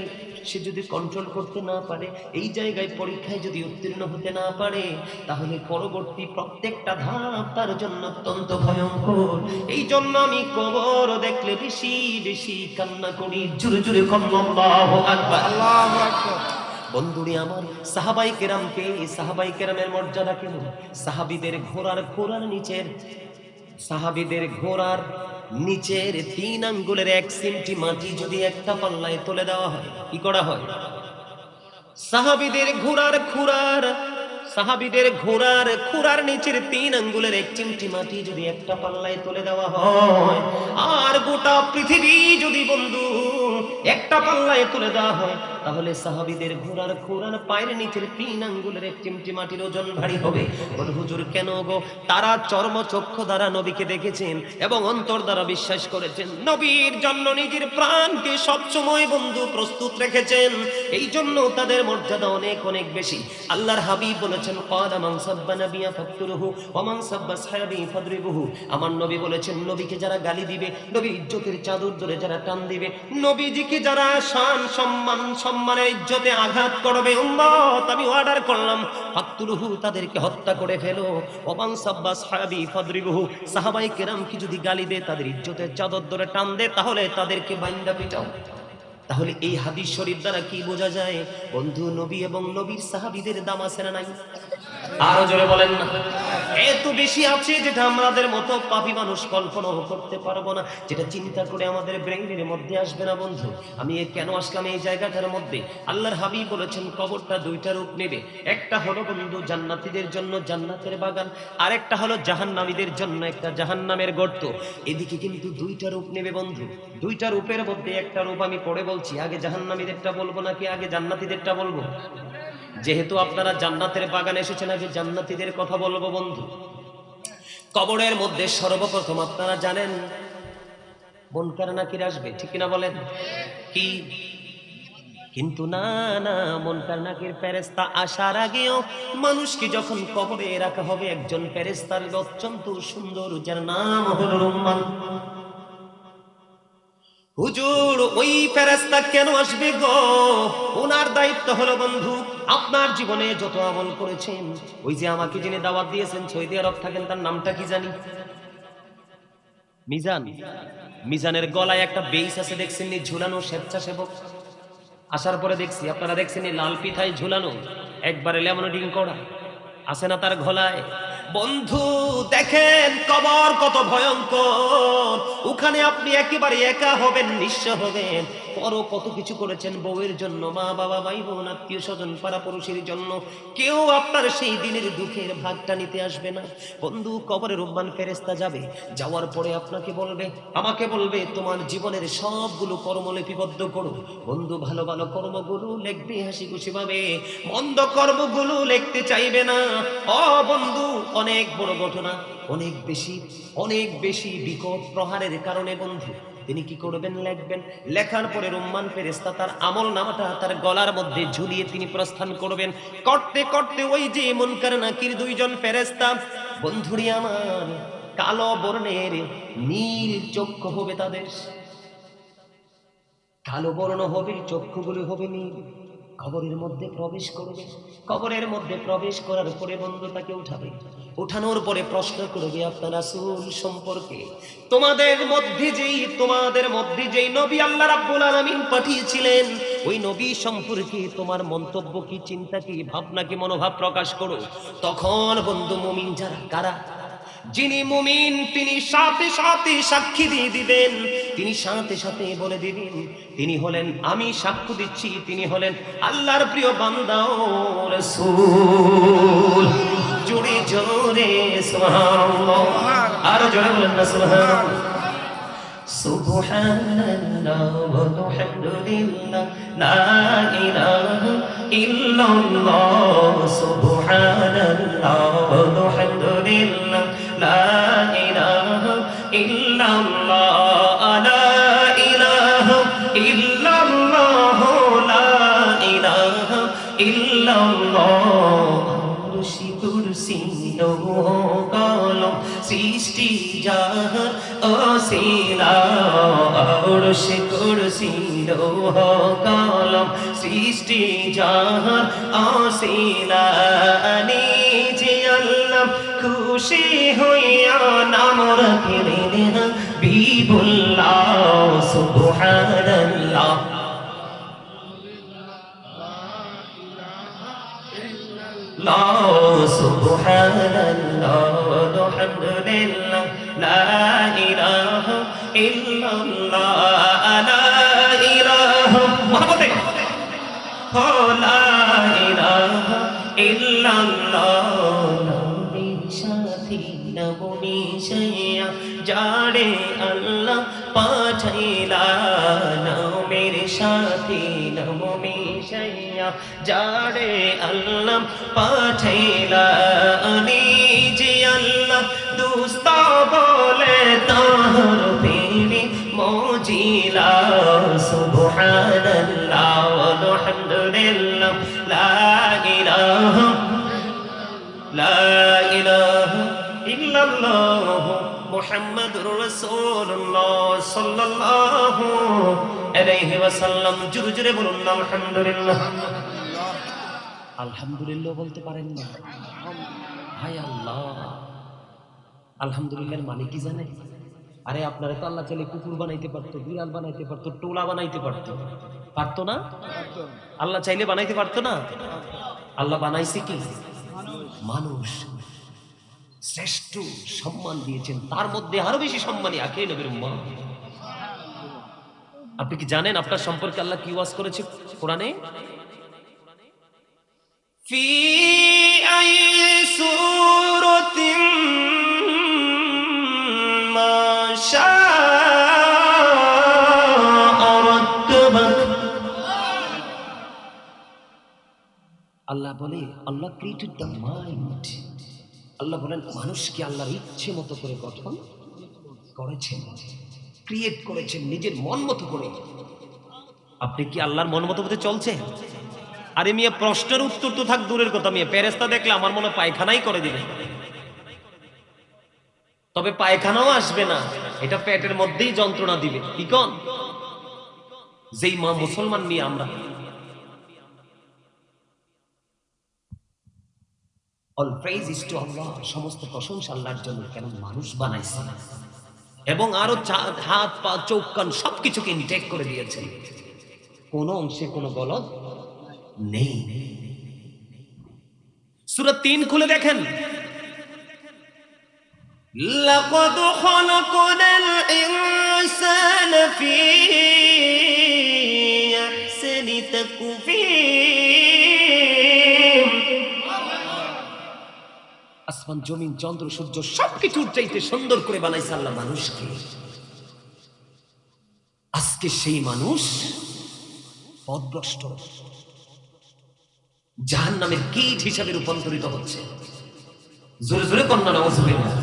সে যদি কন্ট্রোল করতে না পারে, এই জায়গায় পরীক্ষায় যদি উত্তীর্ণ হতে না পারে, তাহলে পরবর্তী প্রত্যেকটা ধাপ তার জন্য অত্যন্ত ভয়ঙ্কর। এই জন্য আমি কবর দেখলে বেশি বেশি কান্না করি। জোরে জোরে আল্লাহু আকবার, আল্লাহু আকবার। বন্ধুরে আমার, সাহাবায়ে কেরামকে, সাহাবায়ে কেরামের মর্যাদা কেমন? সাহাবীদের ঘোড়ার নিচের 3 আঙ্গুলের 1 সেন্টি মাটি যদি একটা পাল্লায় তুলে দেওয়া হয়, কি করা হয়? সাহাবীদের খুরার নিচের 3 আঙ্গুলের 1 চিমটি মাটি যদি একটা পাল্লায় তুলে দেওয়া হয়, আর গোটা পৃথিবী যদি বন্ধু একটা পাল্লায় তুলে দেওয়া হয়, তাহলে সাহাবীদের ঘোড়ার খুরার পায়ের নিচের 3 আঙ্গুলের এক চিমটি মাটির ওজন ভারী হবে। বলে হুজুর কেন গো? তারা চর্মচক্ষু দ্বারা নবীকে দেখেছেন এবং অন্তর দ্বারা বিশ্বাস করেছেন, নবীর জন্য নিজের প্রাণকে সবসময় বন্ধু প্রস্তুত রেখেছেন। এই জন্য তাদের মর্যাদা অনেক অনেক বেশি। আল্লাহর হাবিব বলেছেন, ক্বালা মান সাব্বা নাবিয়া ফাকতুরুহু ওয়া মান সাব্বা সাহাবী ফাদরিবুহু। আমার নবী বলেছেন, নবীকে যারা গালি দিবে, নবীর ইজ্জতের চাদর ধরে যারা টান দিবে, নবীজিকে যারা শান সম্মানের ইজ্জতে আঘাত করবে, উম্মত আমি অর্ডার করলাম ফাকতুরুহু, তাদেরকে হত্যা করে ফেলো। ওয়া মান সাব্বা সাহাবী ফাদরিবুহু, সাহাবায়ে কেরামকে যদি গালি দেয়, তাদের ইজ্জতের চাদর ধরে টান দেয়, তাহলে তাদেরকে বাইন্দা পিটাও। তাহলে এই হাদিস শরীফ দ্বারা কি বোঝা যায়? বন্ধু, নবী এবং নবীর সাহাবীদের দাম আছে না নাই? আরো জোরে বলেন না। এত বেশি আছে যেটা আমাদের মতো পাপী মানুষ কল্পনাও করতে পারবো না, যেটা চিন্তা করে আমাদের ব্রেইনের মধ্যে আসবে না। বন্ধু, আমি কেন আসলাম এই জায়গাটার মধ্যে? আল্লাহর হাবিব বলেছেন কবরটা 2টা রূপ নেবে। একটা হলো বন্ধু জান্নাতীদের জন্য জান্নাতের বাগান, আর একটা হলো জাহান্নামীদের জন্য একটা জাহান্নামের গর্ত। এদিকে কিন্তু 2টা রূপ নেবে বন্ধু। 2টা রূপের মধ্যে একটা রূপ আমি পরে বলছি। আগে জাহান্নামীদেরটা বলবো নাকি আগে জান্নাতীদেরটা বলবো? যেহেতু আপনারা জান্নাতের বাগানে এসেছেন, আগে জান্নাতীদের কথা বলবো বন্ধু। কবরের মধ্যে সর্বপ্রথম আপনারা জানেন মুনকার নাকির আসবে, ঠিক কিনা বলেন? কি? কিন্তু না না, মুনকার নাকির ফেরেশতা আসার আগেও মানুষকে যখন কবরে রাখা হবে, একজন ফেরেশতার অত্যন্ত সুন্দর, যার নাম হলো রুম্মান। হুজুর, ওই ফেরেশতা কেন আসবে গো? ওনার দায়িত্ব হলো বন্ধু, আপনার জীবনে যত আমল করেছেন, ওই যে আমাকে যিনি দাওয়াত দিয়েছেন, সৌদি আরব থাকেন, তার নামটা কি জানি? মিজান। মিজানের গলায় একটা বেইস আছে, দেখছেন নি ঝুলানো? স্বেচ্ছাসেবক আসার পরে দেখছি, আপনারা দেখছেন লাল পিঠায় ঝুলানো, একবারে লেমনেটিং করা আছে না তার গলায়? বন্ধু দেখেন কবর কত ভয়ঙ্কর। ওখানে আপনি একেবারে একা হবেন, নিঃস্ব হবেন। পরও কত কিছু করেছেন বউয়ের জন্য, মা বাবা, ভাই বোন, আত্মীয় স্বজন, পাড়া পড়োশির জন্য। কেউ আপনার সেই দিনের দুঃখের ভাগটা নিতে আসবে না। বন্ধু, কবরে রুম্মান ফেরেশতা যাবে, যাওয়ার পরে আপনাকে বলবে, আমাকে বলবে, তোমার জীবনের সবগুলো কর্ম লিপিবদ্ধ করো। বন্ধু, ভালো ভালো কর্মগুলো লিখবে হাসি খুশি ভাবে, মন্দ কর্মগুলো লিখতে চাইবে না। ও বন্ধু, অনেক বড় ঘটনা, অনেক বেশি বিকট প্রহারের কারণে বন্ধু তিনি কি করবেন? লিখবেন। লেখার পরে রুম্মান ফেরেশতা তার আমল নামাটা তার গলার মধ্যে ঝুলিয়ে তিনি প্রস্থান করবেন। করতে করতে ওই যে মুনকার নাকির 2জন ফেরেশতা, বন্ধুরি আমার, কালো বর্ণের নীল চক্ষু হবে তাদের, কালো বর্ণ হবে, চক্ষুগুলি হবে নীল। কবরের মধ্যে প্রবেশ করবে। কবরের মধ্যে প্রবেশ করার পরে বন্ধু তাকে উঠাবে। উঠানোর পরে প্রশ্ন করবে আপনার রাসূল সম্পর্কে, তোমাদের মধ্যে যেই নবী আল্লাহ রাব্বুল আলামিন পাঠিয়েছিলেন, ওই নবী সম্পর্কে তোমার মন্তব্য কি, চিন্তা কি, ভাবনা কি, মনোভাব প্রকাশ করো। তখন বন্ধু মুমিন যারা, কারা? যিনি মুমিন তিনি সাথে সাথে সাক্ষী দিয়ে দিবেন, তিনি সাথে সাথে বলে দিবেন, তিনি হলেন, আমি সাক্ষ্য দিচ্ছি, তিনি হলেন আল্লাহর প্রিয় বান্দা ও রাসূল। জোরে জোরে সুবহানাল্লাহ, আর জোরে বলেন না সুবহানাল্লাহ। সুবহানাল্লাহ ওয়ালহামদুলিল্লাহ লা ইলাহা ইল্লাল্লাহ। সুবহানাল্লাহ ওয়ালহামদুলিল্লাহ লা ইলাহা ইল্লাল্লাহ। লা ইলাহা ইল্লাল্লাহ লা ইলাহা ইল্লাল্লাহ। আরশি কুরসি লৌহ কলম সৃষ্টি জাহান অসীলা। আরশি কুরসি লৌহ কলম সৃষ্টি জাহান অসীলা। নিজে আল্লাহ খুশি হইয়া নাম রাখিলেন হাবিবুল্লাহ। সুবহানাল্লাহ লা সুবহানাল্লাহ ওয়ালহামদুলিল্লাহ লা ইলাহা ইল্লাল্লাহ। লা ইলাহা মুহাম্মাদে লা ইলাহা ইল্লাল্লাহ। নবীর সাথী নবী মিশাইয়া যারে আল্লাহ পাঠাই পাঠাইলা নামের সাথে নাম মিশাইয়া যারে আল্লাহ পাঠাইলা নিজে আল্লাহ দুস্ত বলে তাহার প্রেমে মজিলা সুবহানাল্লাহ আলহামদুলিল্লাহ লা ইলাহা ইল্লাল্লাহ মুহাম্মাদুর রাসূলুল্লাহ সাল্লাল্লাহু আলাইহি ওয়াসাল্লাম। জোরে জোরে বলুন না আলহামদুলিল্লাহ। আলহামদুলিল্লাহ বলতে পারেন না? হায় আল্লাহ, আলহামদুলিল্লাহর মানে কি জানেন? আরে আপনারা তো আল্লাহ চাইলে কুকুর বানাইতে পারতো, বিড়াল বানাইতে পারতো, টোলা বানাইতে পারতো, পারতো না? আল্লাহ চাইলে বানাইতে পারতো না? আল্লাহ বানাইছে কি? মানুষ। শ্রেষ্ঠ সম্মান দিয়েছেন, তার মধ্যে আরো বেশি সম্মানী আখিরি নবীর উম্মত। আপনি কি জানেন আপনার সম্পর্কে আল্লাহ কি ওয়াজ করেছে কোরআনে? ফি আই সূরাতিন মা শাআ রাক্কাবাক। আল্লাহ বলে, আল্লাহ ক্রিয়েটেড দ্য মাইন্ড। আল্লাহ বলেন মানুষকে আল্লাহর ইচ্ছে মতো করে গঠন করেছেন, ক্রিয়েট করেছেন নিজের মন মতো করে। আপনি কি আল্লাহর মন মতো করে চলছে? আরে মিয়া, প্রশ্নের উত্তর তো থাক দূরের কথা, মিয়া ফেরেশতা দেখলে আমার মনে পায়খানাই করে দিবে। তবে পায়খানাও আসবে না, এটা পেটের মধ্যেই যন্ত্রণা দিবে। কি কোন? যেই মা মুসলমান মিয়া আমরা, all praise is to Allah, সমস্ত প্রশংসা আল্লাহর জন্য, কেন মানুষ বানাইছে এবং আরো হাত পা চোখ কান সবকিছুকে ইনটেক করে দিয়েছেন, কোন অংশে কোনো গলদ নেই। সূরা ৩ খুলে দেখেন, লাকাদ খালাকনাল ইনসানা ফি আহসানি তাকওয়িম। আসমান জমিন চন্দ্র সূর্য সবকিছুর চাইতে সুন্দর করে বানাইছে আল্লাহ মানুষকে। আজকে সেই মানুষ পথভ্রষ্ট, জাহান্নামের কীট হিসাবে রূপান্তরিত হচ্ছে। জোরে জোরে কন্যা নাউযুবিল্লাহ।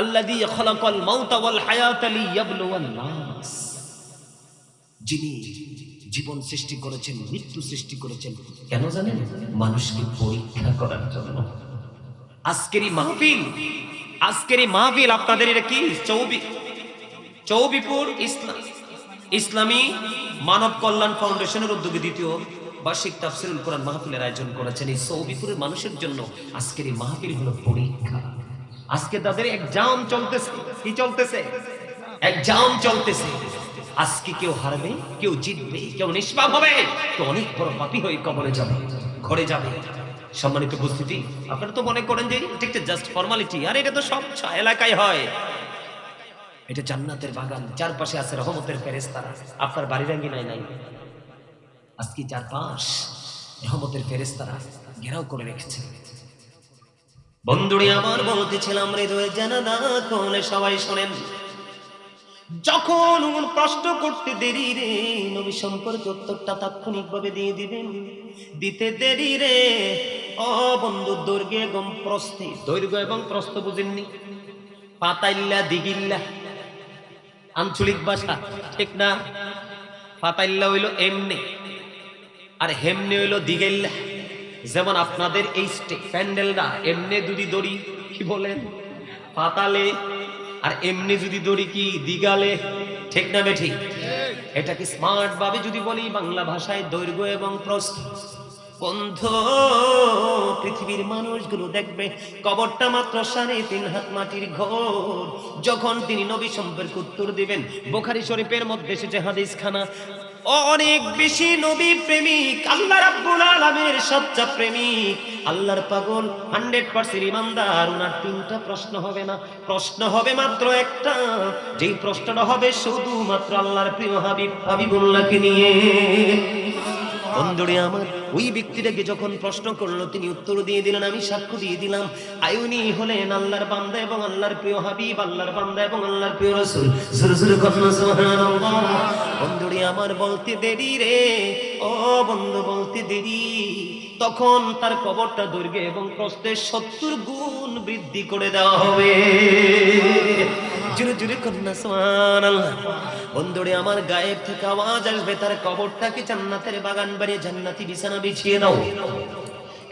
আল্লাযী খালাকাল মাউতা ওয়াল হায়াতা লিয়াবলুওয়ান নাস, যিনি জীবন সৃষ্টি করেছেন, মৃত্যু সৃষ্টি করেছেন, কেন জানেন? মানুষকে পরীক্ষা করার জন্য। আজকের এই মাহফিল আপনাদের এটা কি চৌবিপুর ইসলামী মানব কল্যাণ ফাউন্ডেশনের উদ্যোগে দ্বিতীয় বার্ষিক তাফসীরুল কোরআন মাহফিলের আয়োজন করেছেন। এই চৌবিপুরের মানুষের জন্য আজকের এই মাহফিল হলো পরীক্ষা। আজকে তাদের এক্সাম চলতেছে। কি চলতেছে? এক্সাম চলতেছে। আজকে কেউ হারবে, কেউ জিতবে, কেউ নিষ্পাপ হবে, কেউ অনেক বড় পাপী হয়ে কবরে যাবে, ঘরে যাবে। সম্মানিত উপস্থিতি, আপনারা তো মনে করেন যে এটা জাস্ট ফর্মালিটি, আর এটা তো সব এলাকায় হয়। এটা জান্নাতের বাগান, চারপাশে আছে রহমতের ফেরেশতারা। আপনার বাড়ির আঙ্গিনায় নাই, আজকে চারপাশ রহমতের ফেরেশতারা ঘেরাও করে রেখেছে। বন্ধুরে আমার, বলতেছিলাম হৃদয়ে জানা না কোনে সবাই শোনেন, যখন প্রশ্ন করতে দেরি রে, নবী সম্পর্কে উত্তরটা তাৎক্ষণিকভাবে দিয়ে দিবেন। দিতে দেরি রে ও বন্ধু, দৈর্ঘ্য এবং প্রস্থ বুঝেননি? পাতাইল্লা দিগিল্লা আঞ্চলিক ভাষা, ঠিক না? পাতাইল্লা হইল এমনি, আর হেমনে হইল দিগেল্লা। যেমন আপনাদের এই প্যান্ডেলটা এমনি যদি দড়ি কি বলেন পাতালে, আর এমনি যদি দড়ি কি দিগালে, ঠিক না বেঠি? এটাকে স্মার্ট ভাবে যদি বলি বাংলা ভাষায় দৈর্ঘ্য এবং প্রস্থ। বন্ধু, পৃথিবীর মানুষগুলো দেখবে কবরটা মাত্র ৩.৫ হাত মাটির ঘর। যখন তিনি নবী সম্পর্কে উত্তর দিবেন, বুখারী শরীফের মধ্যে এসেছে হাদিস খানা, অনেক বেশি নবী প্রেমিক, আল্লাহ রাব্বুল আলামিনের সচ্চা প্রেমিক, আল্লাহর পাগল, 100% ইমানদার। ওনার 3টা প্রশ্ন হবে না, প্রশ্ন হবে মাত্র একটা, যেই প্রশ্নটা হবে শুধুমাত্র আল্লাহর প্রিয় হাবিবুল্লাহকে নিয়ে। বন্ধুরে আমার, ওই ব্যক্তিটাকে যখন প্রশ্ন করলো তিনি উত্তর দিয়ে দিলেন, আমি সাক্ষ্য দিয়ে দিলাম উনি হলেন আল্লাহর বান্দা এবং আল্লাহর প্রিয় হাবিব, আল্লাহর বান্দা এবং আল্লাহর প্রিয় রাসূল। জোরে জোরে কন্যা সুবহানাল্লাহ। বন্ধুরে আমার বলতে দেরি রে, ও বন্ধু বলতে দেরি। তখন তার কবরটা দৈর্ঘ্য এবং প্রস্থে 70 গুণ বৃদ্ধি করে দেওয়া হবে। জোরে জোরে কন্যা সুবহানাল্লাহ। বন্ধুরে আমার গায়েব থেকে আওয়াজ আসবে, তার কবরটাকে জান্নাতের বাগান বানিয়ে জান্নাতি বিছানা বিছিয়ে দাও,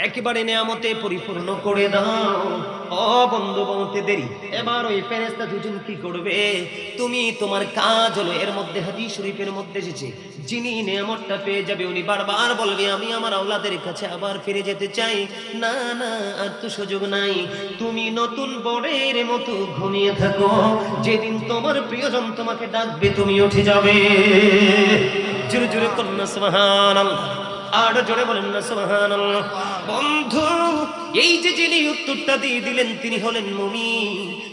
একেবারে নিয়ামতে পরিপূর্ণ করে দাও। ও বন্ধু বলতে দেরি। এবার ওই ফেরেশতা দুজন কি করবে? তুমি তোমার কাজ হলো, এর মধ্যে হাদিস শরীফের মধ্যে এসেছে, যিনি নিয়ামতটা পেয়ে যাবে উনি বারবার বলবে আমি আমার আওলাদের কাছে আবার ফিরে যেতে চাই। না না, আর তো সুযোগ নাই। তুমি নতুন বরের মতো ঘুমিয়ে থাকো, যেদিন তোমার প্রিয়জন তোমাকে ডাকবে তুমি উঠে যাবে। জোরে জোরে কন্যা সুবহানাল্লাহ। আর জোরে বলেন না সুবহানাল্লাহ। বন্ধু, এই যে যিনি উত্তরটা দিয়ে দিলেন তিনি হলেন মুমিন।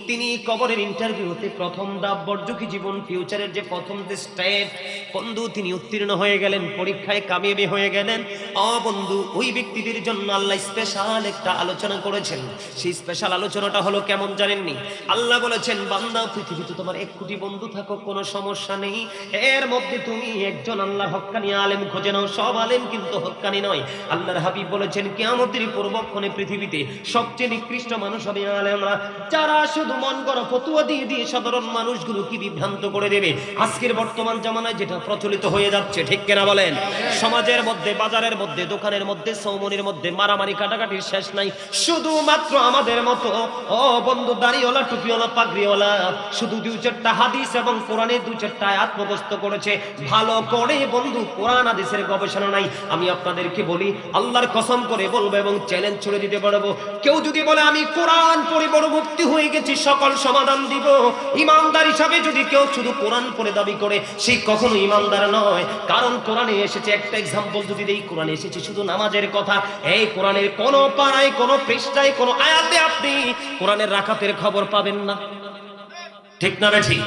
তিনি কবরের ইন্টারভিউতে প্রথম ধাপ বর্জকি জীবন ফিউচারের যে প্রথম যে স্টেপ, বন্ধু তিনি উত্তীর্ণ হয়ে গেলেন, পরীক্ষায় কামিয়াবি হয়ে গেলেন। বন্ধু, ওই ব্যক্তিদের জন্য আল্লাহ স্পেশাল একটা আলোচনা করেছেন। সেই স্পেশাল আলোচনাটা হলো কেমন জানেননি? আল্লাহ বলেছেন, বান্দা পৃথিবীতে তোমার 1 কোটি বন্ধু থাকো কোনো সমস্যা নেই, এর মধ্যে তুমি একজন আল্লাহর হক্কানি আলেম খুঁজে নাও। সব আলেম কিন্তু হক্কানি নয়। আল্লাহর হাবিব বলেছেন কিয়ামতের পূর্বক্ষণে পৃথিবীতে সবচেয়ে নিকৃষ্ট মানুষ হবে আলেমরা, যারা শুধু মন করা ফতোয়া দিয়ে দিয়ে সাধারণ মানুষগুলোকে বিভ্রান্ত করে দেবে। আজকের বর্তমান জামানায় যেটা প্রচলিত হয়ে যাচ্ছে, ঠিক কিনা বলেন? সমাজের মধ্যে, বাজারের মধ্যে, দোকানের মধ্যে, চৌমনির মধ্যে মারামারি কাটাকাটির শেষ নাই। শুধুমাত্র আমাদের মতো বন্ধু দাড়িওয়ালা, টুপিওয়ালা, পাগড়িওয়ালা শুধু 2-4টা হাদিস এবং কোরআনের 2-4টা আয়াত মুখস্থ করেছে, ভালো করে বন্ধু কোরআন হাদিসের গবেষণা নাই। আমি আপনাদেরকে বলি, আল্লাহর কসম করে বলবো এবং চ্যালেঞ্জ ছুড়ে দিতে পারবো, কেউ যদি বলে আমি কোরআন পড়ে বড় মুক্তি হয়ে গেছি, সকল সমাধান দিব। ইমানদার হিসাবে যদি কেউ শুধু কোরআন পড়ে দাবি করে, সে কখনো ইমানদার নয়। কারণ কোরআনে এসেছে, একটা এক্সাম্পল যদি দেই, কোরআনে এসেছে শুধু নামাজের কথা। এই কোরআনের কোন পারায়, কোন পৃষ্ঠায়, কোন আয়াতে আপনি কোরআনের রাকাতের খবর পাবেন না, ঠিক না বেঠি?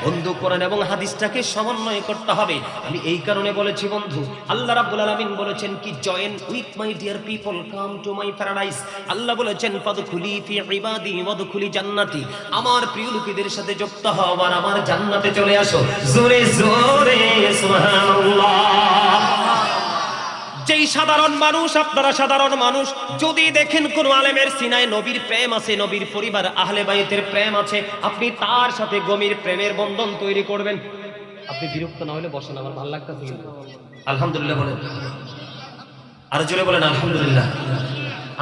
বন্ধু, কোরআন এবং হাদিসটাকে সমন্বয় করতে হবে। আমি এই কারণে বলেছি বন্ধু, আল্লাহ রাব্বুল আলামিন বলেছেন কি, join with my dear people, come to my paradise. Allah বলেছেন ফাদখুলি ফি ইবাদি ওয়াদখুলি জান্নাতি, আমার প্রিয় লোকেদের সাথে যুক্ত হও আর আমার জান্নাতে চলে আসো। জোরে জোরে সুবহানাল্লাহ। যেই সাধারণ মানুষ, আপনারা সাধারণ মানুষ, যদি দেখেন কোন আলেমের সিনায় নবীর প্রেম আছে, নবীর পরিবার আহলে বাইতের প্রেম আছে, আপনি তার সাথে গভীর প্রেমের বন্ধন তৈরি করবেন। আপনি বিরক্ত না হলে বসেন, আমার ভালো লাগতেছে কিন্তু। আলহামদুলিল্লাহ বলেন, আর জোরে বলেন আলহামদুলিল্লাহ।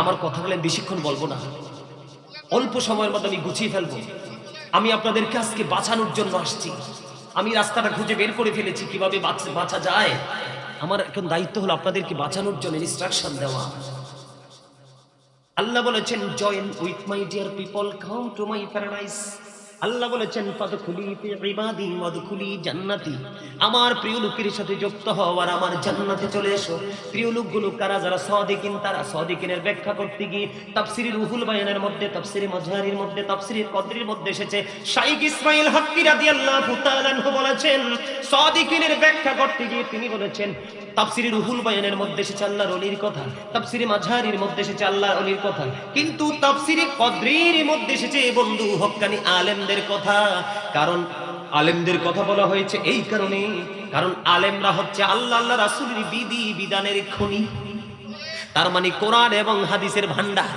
আমার কথা বলে বেশিক্ষণ বলবো না, অল্প সময়ের মধ্যে আমি গুছিয়ে ফেলবো। আমি আপনাদেরকে আজকে বাঁচানোর জন্য আসছি। আমি রাস্তাটা খুঁজে বের করে ফেলেছি কিভাবে বাঁচা যায়। আমার এখন দায়িত্ব হলো আপনাদেরকে বাঁচানোর জন্য ইনস্ট্রাকশন দেওয়া। আল্লাহ বলেছেন join with my dear people, come to my paradise. Allah বলেছেন ফাদখুলি ফি ইবাদি ওয়াদখুলি জান্নাতি, আমার প্রিয় লোকের সাথে যুক্ত হও আর আমার জান্নাতে চলে এসো। প্রিয় লোকগুলো কারা? যারা সাদিকিন। তারা সাদিকিনের ব্যাখ্যা করতে গিয়ে তাফসীরে রুহুল বায়ানের মধ্যে, তাফসীরে মাজহারির মধ্যে, তাফসীরে কদরির মধ্যে এসেছে, শাইখ ইসমাঈল হাক্কি রাদিয়াল্লাহু তাআলা আনহু বলেছেন, সাদিকিনের ব্যাখ্যা করতে গিয়ে তিনি বলেছেন, তাফসীরে রুহুল বায়ানের মধ্যে এসেছে আল্লাহর ওলির কথা, তাফসীরে মাজহারির মধ্যে এসেছে আল্লাহর ওলির কথা, কিন্তু তাফসীরে কদরির মধ্যে এসেছে বন্ধু হক্কানি আলেমদের কথা। কারণ আলেমদের কথা বলা হয়েছে এই কারণে, কারণ আলেমরা হচ্ছে আল্লাহ আল্লাহ রাসূলের বিধি বিধানের খনি। তার মানে কোরআন এবং হাদিসের ভান্ডার।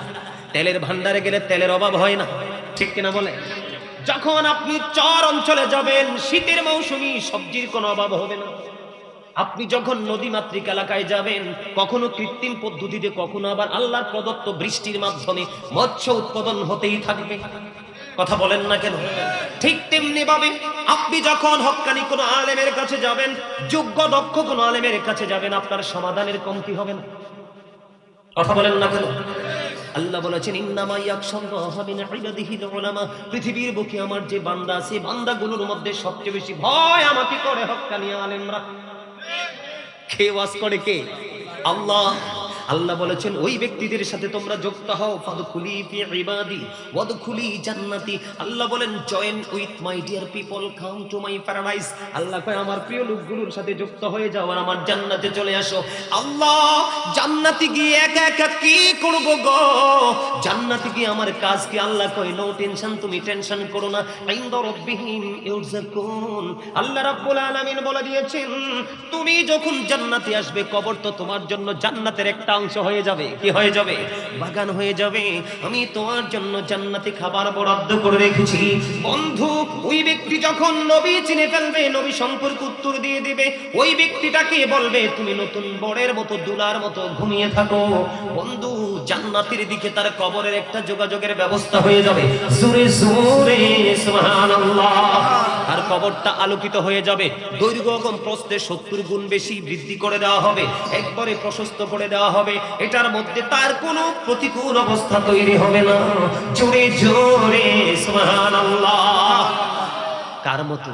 তেলের ভান্ডারে গেলে তেলের অভাব হয় না, ঠিক কিনা বলে? যখন আপনি চর অঞ্চলে যাবেন, শীতের মৌসুমী সবজির কোনো অভাব হবে না। আপনি যখন নদীমাতৃক এলাকায় যাবেন, কখনো কৃত্রিম পদ্ধতিতে, কখনো আবার আল্লাহর প্রদত্ত বৃষ্টির মাধ্যমে মৎস্য উৎপাদন হতেই থাকবে। কথা বলেন না কেন? ঠিক তেমনি ভাবে আপনি যখন হক্কানি কোনো আলেমের কাছে যাবেন, যোগ্য দক্ষ কোনো আলেমের কাছে যাবেন, আপনার সমাধানের কমতি হবে না। কথা বলেন না কেন? আল্লাহ বলেছেন ইন্নামা ইয়াখশাল্লাহা মিন ইবাদিহিল উলামা, পৃথিবীর বুকে আমার যে বান্দা আছে, বান্দাগুলোর মধ্যে সবচেয়ে বেশি ভয় আমাকে করে হক্কানি আলেমরা। কে ওয়াজ করে? কে? আল্লাহ। আল্লাহ বলেছেন ওই ব্যক্তিদের সাথে তোমরা যুক্ত হও, ফাদখুলি ফি ইবাদি ওয়াদখুলি জান্নাতি। আল্লাহ বলেন join with my dear people, come to my paradise. Allah কয় আমার প্রিয় লোকগুলোর সাথে যুক্ত হয়ে যাও আর আমার জান্নাতে চলে আসো। আল্লাহ জান্নাতে গিয়ে একা একা কি করব গো? জান্নাতে গিয়ে আমার কাজ কি? আল্লাহ কয় নো টেনশন, তুমি টেনশন করো না। ইনদা রাব্বিহিম ইউরযাকুন। আল্লাহ রাব্বুল আলামিন বলে দিয়েছেন তুমি যখন জান্নাতে আসবে, কবর তো তোমার জন্য জান্নাতের একটা অংশ হয়ে যাবে। কি হয়ে যাবে? বাগান হয়ে যাবে। আমি তোমার জন্য জান্নাতে খাবার বরাদ্দ করে রেখেছি। বন্ধু ওই ব্যক্তি যখন নবী চিনে ফেলবে, নবী সম্পর্কে উত্তর দিয়ে দিবে, ওই ব্যক্তিটাকে বলবে তুমি নতুন বরের মতো দুলার মতো ঘুমিয়ে থাকো। বন্ধু জান্নাতের দিকে তার কবরের একটা যোগাযোগের ব্যবস্থা হয়ে যাবে। জোরে জোরে সুবহানাল্লাহ। আর কবরটা আলোকিত হয়ে যাবে। দৈর্ঘ্য এবং প্রস্থে 70 গুণ বেশি বৃদ্ধি করে দেওয়া হবে, একবারে প্রশস্ত করে দেওয়া হবে। এটার মধ্যে তার কোনো প্রতিকূল অবস্থা তৈরি হবে না। জোরে জোরে সুবহানাল্লাহ। কার মতো?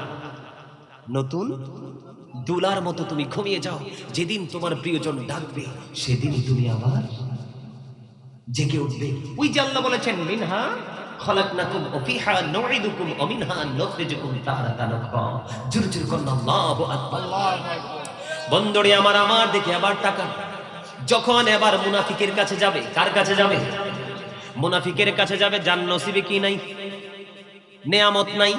নতুন দুলার মতো তুমি ঘুমিয়ে যাও। যেদিন তোমার প্রিয়জন ডাকবে সেদিনই তুমি আবার জেগে উঠবে। ওই যে আল্লাহ বলেছেন মিনহা খলাকনাকুম ওয়া ফিহা নুঈদুকুম ওয়া মিনহা নুখরিজুকুম তারাতান উখরা। জোরে জোরে বলুন আল্লাহু আকবার। বন্ধুরে আমার দিকে আবার তাকান। যখন এবার মুনাফিকের কাছে যাবে, কার কাছে যাবে? মুনাফিকের কাছে যাবে। যার নসিবে কি নাই? নেয়ামত নাই।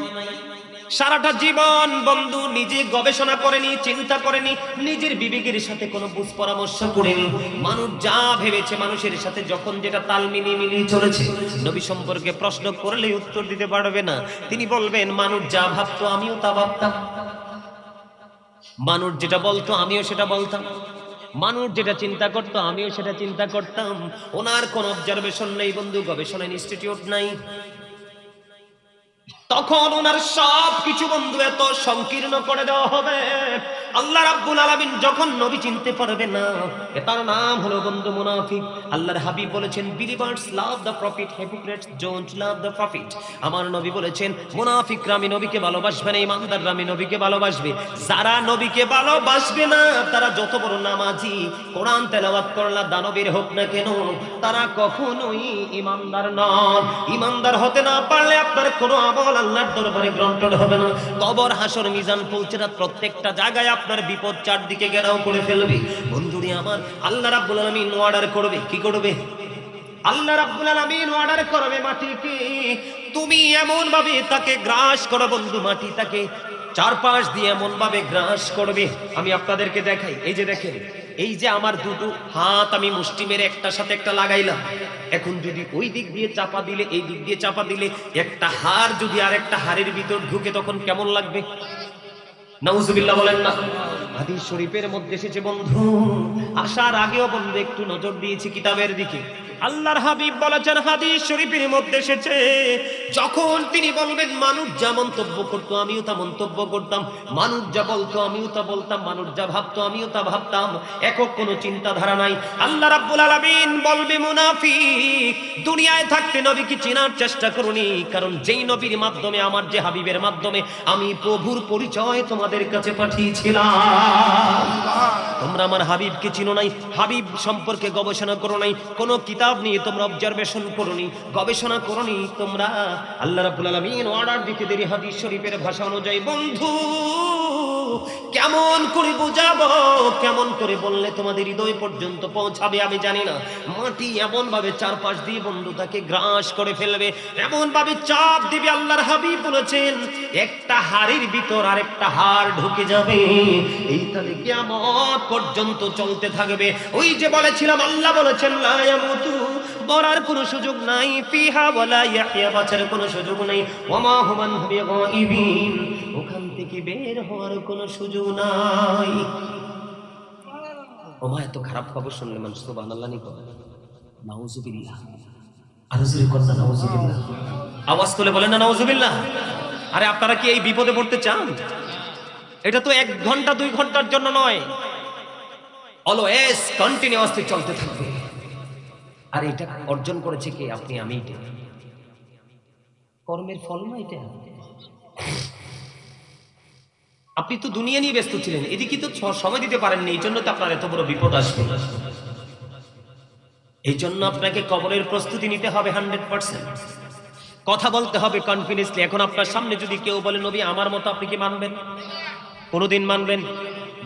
সারাটা জীবন বন্ধু নিজে গবেষণা করেনি, চিন্তা করেনি, নিজের বিবেকের সাথে কোনো বুঝ পরামর্শ করেনি। মানুষ যা ভেবেছে, মানুষের সাথে যখন যেটা তাল মিলিয়ে চলেছে, নবী সম্পর্কে প্রশ্ন করলে উত্তর দিতে পারবে না। তিনি বলবেন মানুষ যা ভাবতো আমিও তা ভাবতাম, মানুষ যেটা বলতো আমিও সেটা বলতাম, মানুষ যেটা চিন্তা করতো আমিও সেটা চিন্তা করতাম। ওনার কোন অবজারভেশন নেই বন্ধু, গবেষণা ইনস্টিটিউট নাই। তখন ওনার সব কিছু বন্ধু এত সংকীর্ণ করে দেওয়া হবে। আল্লাহ রাব্বুল আলামিন যখন নবী চিনতে পারবে না, এটার নাম হলো বন্ধু মুনাফিক। আল্লাহর হাবিব বলেছেন believers love the profit, hypocrites don't love the profit. আমার নবী বলেছেন মুনাফিকরা আমি নবীকে ভালোবাসবে না, ইমানদাররা আমি নবীকে ভালোবাসবে। যারা নবীকে ভালোবাসবে না তারা যত বড় নামাজি, কোরআন তেলাওয়াত করলা দানবীর হোক না কেন, তারা কখনোই ইমানদার নন। ইমানদার হতে না পারলে আপনার কোনো আমল আল্লাহর দরবারে গ্রহণ হবে না। কবর, হাসর, মিজান, পুলসিরাত প্রত্যেকটা জায়গায় আপনার বিপদ চারদিকে ঘেরাও করে ফেলবে। বন্ধুরে আমার আল্লাহ রাব্বুল আলামিন অর্ডার করবে। কি করবে? আল্লাহ রাব্বুল আলামিন অর্ডার করবে মাটিকে তুমি এমন ভাবে তাকে গ্রাস করো বন্ধু, মাটি তাকে চারপাশ দিয়ে এমন ভাবে গ্রাস করবে। আমি আপনাদেরকে দেখাই। এই যে দেখেন, এই যে আমার দুটো হাত আমি মুষ্টি মেরে একটার সাথে একটা লাগাইলাম। এখন যদি ওই দিক দিয়ে চাপা দিলে, এই দিক দিয়ে চাপা দিলে, একটা হাড় যদি আর একটা হাড়ের ভিতর ঢুকে তখন কেমন লাগবে? নাউজুবিল্লাহ বলেন না। হাদিস শরীফের মধ্যে এসেছে বন্ধু, আসার আগেও বন্ধু একটু নজর দিয়েছি কিতাবের দিকে। আল্লাহর হাবিব বলেছেন হাদিস শরীফের মধ্যে এসেছে, যখন তিনি বলবেন মানুষ যা মন্তব্য করতো আমিও তা মন্তব্য করতাম, মানুষ যা বলতো আমিও তা বলতাম, মানুষ যা ভাবতো আমিও তা ভাবতাম, একক কোনো চিন্তাধারা নাই। আল্লাহ রাব্বুল আলামিন বলবে মুনাফিক দুনিয়ায় থাকতে নবীকে চেনার চেষ্টা করুনি, কারণ যেই নবীর মাধ্যমে, আমার যে হাবিবের মাধ্যমে আমি প্রভুর পরিচয় তোমাদের কাছে পাঠিয়েছিলাম, তোমরা আমার হাবিবকে চিনো নাই, হাবিব সম্পর্কে গবেষণা করো নাই, কোনো কিতাব নিয়ে তোমরা অবজারভেশন করোনি, গবেষণা করোনি তোমরা। আল্লাহ রাব্বুল আলামিন অর্ডার দিতে দেরি হাদিস শরীফের ভাষা অনুযায়ী। বন্ধু কেমন করে বোঝাবো, কেমন করে বললে তোমাদের হৃদয় পর্যন্ত পৌঁছাবে আমি জানি না। মাটি এমন ভাবে চারপাশ দিয়ে বন্ধু তাকে গ্রাস করে ফেলবে, এমন ভাবে চাপ দিবে। আল্লাহর হাবিব বলেছেন একটা হাড়ের ভিতর আরেকটা হাড় ঢুকে যাবে, এই তাহলে কিয়ামত পর্যন্ত চলতে থাকবে। ওই যে বলেছিলাম, আল্লাহ বলেছেন লা ইয়ামুতু, মরার কোনো সুযোগ নাই, ফিহা ওয়ালা ইয়াহইয়া, বাঁচার কোনো সুযোগ নাই, ওয়ামা হুমান বিগাইবিন, ওখান থেকে বের হওয়ার কোনো সুযোগ নাই। ওমা এত খারাপ খবর শুনলে মানুষ সুবহানাল্লাহ নি করে। নাউজুবিল্লাহ। আর জোরে কথা নাউজুবিল্লাহ। আওয়াজ তুলে বলেন না নাউজুবিল্লাহ। আরে আপনারা কি এই বিপদে পড়তে চান? এটা তো 1 ঘন্টা 2 ঘন্টার জন্য নয়, অলওয়েজ কন্টিনিউয়াসলি চলতে থাকবে। আর এটা অর্জন করেছে কে? আপনি আমি। এটা কর্মের ফল না, এটা আপনি তো দুনিয়া নিয়ে ব্যস্ত ছিলেন, এদিকে তো সময় দিতে পারেননি, এই জন্য তো আপনার এত বড় বিপদ আসবে। এই জন্য আপনাকে কবরের প্রস্তুতি নিতে হবে 100%। কথা বলতে হবে কনফিডেন্সলি। এখন আপনার সামনে যদি কেউ বলে নবী আমার মতো, আপনি কি মানবেন? কোনোদিন মানবেন?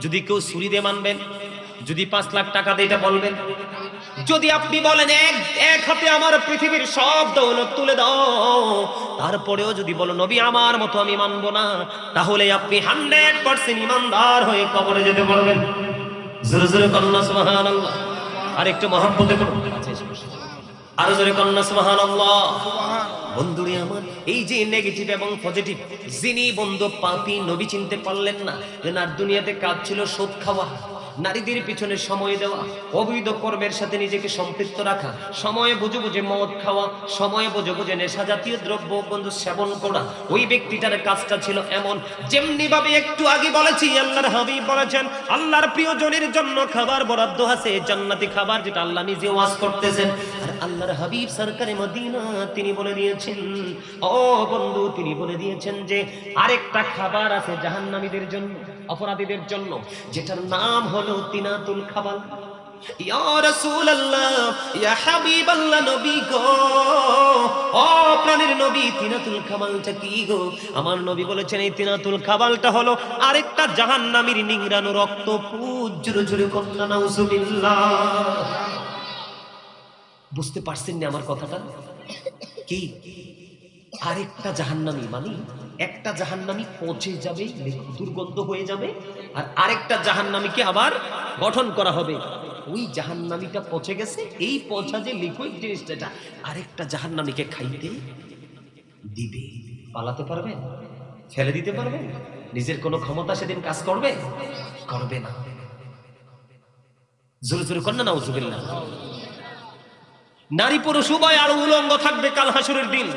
যদি কেউ ছুরি দিয়ে মানবেন? যদি 5 লাখ টাকা দিয়ে এটা বলবেন? যদি আপনি বলেন এক হাতে আমার পৃথিবীর সব দৌলত তুলে দাও, তারপরেও যদি বলো নবী আমার মতো আমি মানবো না, তাহলে আপনি 100% ইমানদার হয়ে কবরে যেতে পারবেন। জোরে জোরে কন্যা সুবহানাল্লাহ। আর একটু মহব্বতে করুন, আরো জোরে কন্যা সুবহানাল্লাহ। বন্ধুরে আমার, এই যে নেগেটিভ এবং পজিটিভ, যিনি বন্ধু পাপী নবী চিনতে পারলেন না, আর দুনিয়াতে কাজ ছিল সুদ খাওয়া, নারীদের পিছনে সময় দেওয়া, অবৈধ কর্মের সাথে নিজেকে সম্পৃক্ত রাখা, সময়ে বুঝে বুঝে মদ খাওয়া, সময়ে বুঝে বুঝে নেশা জাতীয় দ্রব্য বন্ধু সেবন করা, ওই ব্যক্তিটার কাজটা ছিল এমন। যেমনি ভাবে একটু আগে বলেছি, আল্লাহর হাবিব বলেছেন আল্লাহর প্রিয়জনের জন্য খাবার বরাদ্দ আছে, জান্নাতি খাবার, যেটা আল্লাহ নিজে ওয়াজ করতেছেন। আর আল্লাহর হাবিব সরকারে মদিনা তিনি বলে দিয়েছেন, ও বন্ধু, তিনি বলে দিয়েছেন যে আরেকটা খাবার আছে জাহান্নামীদের জন্য, অপরাধীদের জন্য, যেটার নাম হলো তিনাতুল খাবাল। ইয়া রাসূলুল্লাহ, ইয়া হাবিবাল্লাহ, নবী গো, ও প্রাণের নবী, তিনাতুল খাবালটা কি গো? আমার নবী বলেছেন এই তিনাতুল খাবালটা হলো আরেকটা জাহান্নামীর নিংড়ানো রক্ত পুজ। জোরে জোরে কন্যা নাউজুবিল্লাহ। বুঝতে পারছেন না আমার কথাটা? কি আরেকটা জাহান্নামী মানে একটা জাহান্নামী পচে যাবে, দুর্গন্ধ হয়ে যাবে, আর আরেকটা জাহান্নামীকে আবার গঠন করা হবে। ওই জাহান্নামীটা পচে গেছে, এই পচা যে লিকুইড জিনিসটা, এটা আরেকটা জাহান্নামীকে খাইতে দিবে। পালাতে পারবেন? ফেলে দিতে পারবেন? নিজের কোনো ক্ষমতা সেদিন কাজ করবে? করবে না। জোরে জোরে কন্যা নাউজুবিল্লাহ। নারী পুরুষ উভয় আর উলঙ্গ থাকবে কাল হাসরের দিন।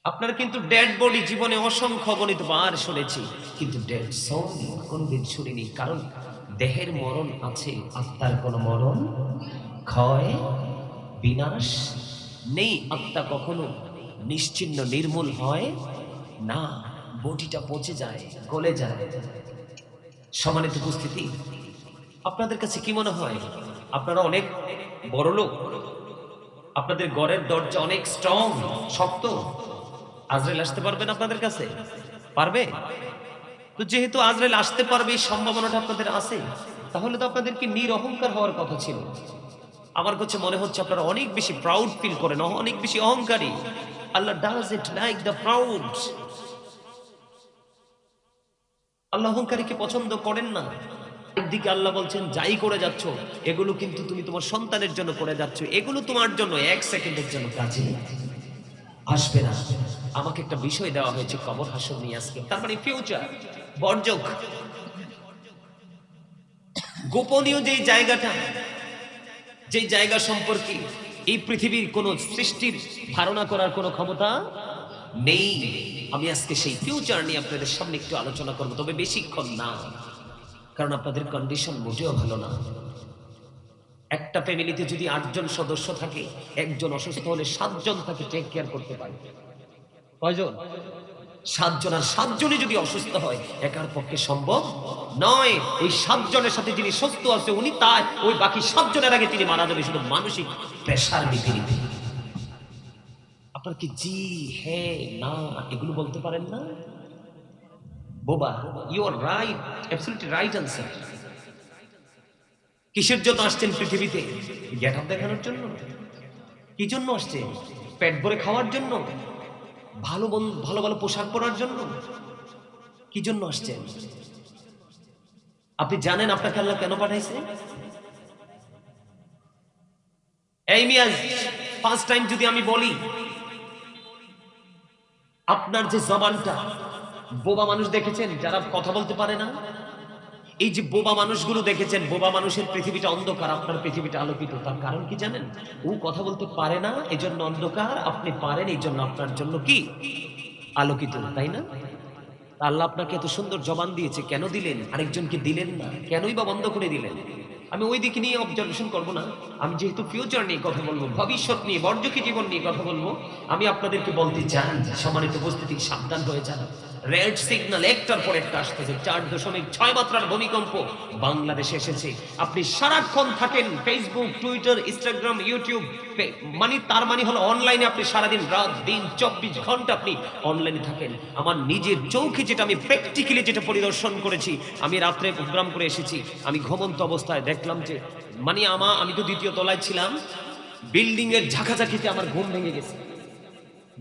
আপনার কিন্তু ডেড বডি জীবনে অসংখ্য গণিত বার শুনেছি, কিন্তু ডেড সোল কোনদিন শুনিনি। কারণ দেহের মরণ আছে, আত্মার কোনো মরণ, ক্ষয়, বিনাশ নেই। আত্মা কখনো নিশ্চিহ্ন নির্মূল হয় না, বডিটা পচে যায়, গলে যায়। সম্মানিত উপস্থিতি, আপনাদের কাছে কি মনে হয় আপনারা অনেক বড় লোক, আপনাদের ঘরের দরজা অনেক স্ট্রং, শক্ত, আজরাইল আসতে পারবেন আপনাদের কাছে? পারবে? তো যেহেতু আজরাইল আসতে পারবে এই সম্ভাবনাটা আপনাদের আছে, তাহলে তো আপনাদেরকে নিরহংকার হওয়ার কথা ছিল। আমার কাছে মনে হচ্ছে আপনারা অনেক বেশি প্রাউড ফিল করেন, অনেক বেশি অহংকারী। Allah does it like the proud. Allah অহংকারীকে পছন্দ করেন না। একদিকে আল্লাহ বলছেন যাই করে যাচ্ছ এগুলো কিন্তু তুমি তোমার সন্তানের জন্য করে যাচ্ছ, এগুলো তোমার জন্য 1 সেকেন্ডের জন্য কাজে আসবে না। আমাকে একটা বিষয় দেওয়া হয়েছে কবর হাসর নিয়ে আজকে, তার মানে ফিউচার, বর্জক, গোপনীয় যেই জায়গাটা, যেই জায়গা সম্পর্কে এই পৃথিবীর কোন সৃষ্টির ধারণা করার কোনো ক্ষমতা নেই। আমি আজকে সেই ফিউচার নিয়ে আপনাদের সামনে একটু আলোচনা করবো, তবে বেশিক্ষণ না, কারণ আপনাদের কন্ডিশন মোটেও ভালো না। একটা ফ্যামিলিতে যদি 8 জন সদস্য থাকে, একজন অসুস্থ হলে 7 জন তাকে টেক কেয়ার করতে পারে। কয়জন? 7 জন। আর 7 জনই যদি অসুস্থ হয়, একার পক্ষে সম্ভব নয়। ওই 7 জনের সাথে যিনি সুস্থ আছে উনি তাই ওই বাকি 7 জনের আগে তিনি মারা যাবে, শুধু মানসিক প্রেসার নিতে নিতে। আপনার কি জি, হ্যাঁ, না এগুলো বলতে পারেন না? বোবা, you are right, absolutely right answer. কিসের জন্য আসছেন পৃথিবীতে? গেট আপ দেখানোর জন্য? কি জন্য আসছেন? পেট ভরে খাওয়ার জন্য? ভালো ভালো ভালো পোশাক পরার জন্য? কি জন্য আসছেন? আপনি জানেন আপনাকে আল্লাহ কেন পাঠাইছে? এই মিয়া, ফার্স্ট টাইম যদি আমি বলি, আপনার যে জবানটা, বোবা মানুষ দেখেছেন যারা কথা বলতে পারে না? এই যে বোবা মানুষগুলো দেখেছেন, বোবা মানুষের পৃথিবীটা অন্ধকার, আপনার পৃথিবীটা আলোকিত। তার কারণ কি জানেন? ও কথা বলতে পারে না, এই জন্য অন্ধকার, আপনি পারেন, এই জন্য আপনার জন্য কি আলোকিত, তাই না? আল্লাহ আপনাকে এত সুন্দর জবান দিয়েছে, কেন দিলেন? আরেকজনকে দিলেন না, কেনই বা বন্ধ করে দিলেন? আমি ওই দিকে নিয়ে অবজারভেশন করব না। আমি যেহেতু ফিউচার নিয়ে কথা বলবো, ভবিষ্যৎ নিয়ে, বর্জকি জীবন নিয়ে কথা বলবো, আমি আপনাদেরকে বলতে চাই, সম্মানিত উপস্থিতি, সাবধান হয়ে যান। রেড সিগন্যাল একটার পর একটা আসতেছে। 4.6 মাত্রার ভূমিকম্প বাংলাদেশে এসেছে। আপনি সারাক্ষণ থাকেন ফেসবুক, টুইটার, ইনস্টাগ্রাম, ইউটিউব, মানে তার মানে হলো অনলাইনে আপনি সারাদিন, রাত দিন 24 ঘন্টা আপনি অনলাইনে থাকেন। আমার নিজের চোখে যেটা, আমি প্র্যাকটিক্যালি যেটা পরিদর্শন করেছি, আমি রাত্রে প্রোগ্রাম করে এসেছি, আমি ঘুমন্ত অবস্থায় দেখলাম যে মানে আমি তো দ্বিতীয় তলায় ছিলাম, বিল্ডিং এর ঝাঁকাঝাঁকিতে আমার ঘুম ভেঙে গেছে।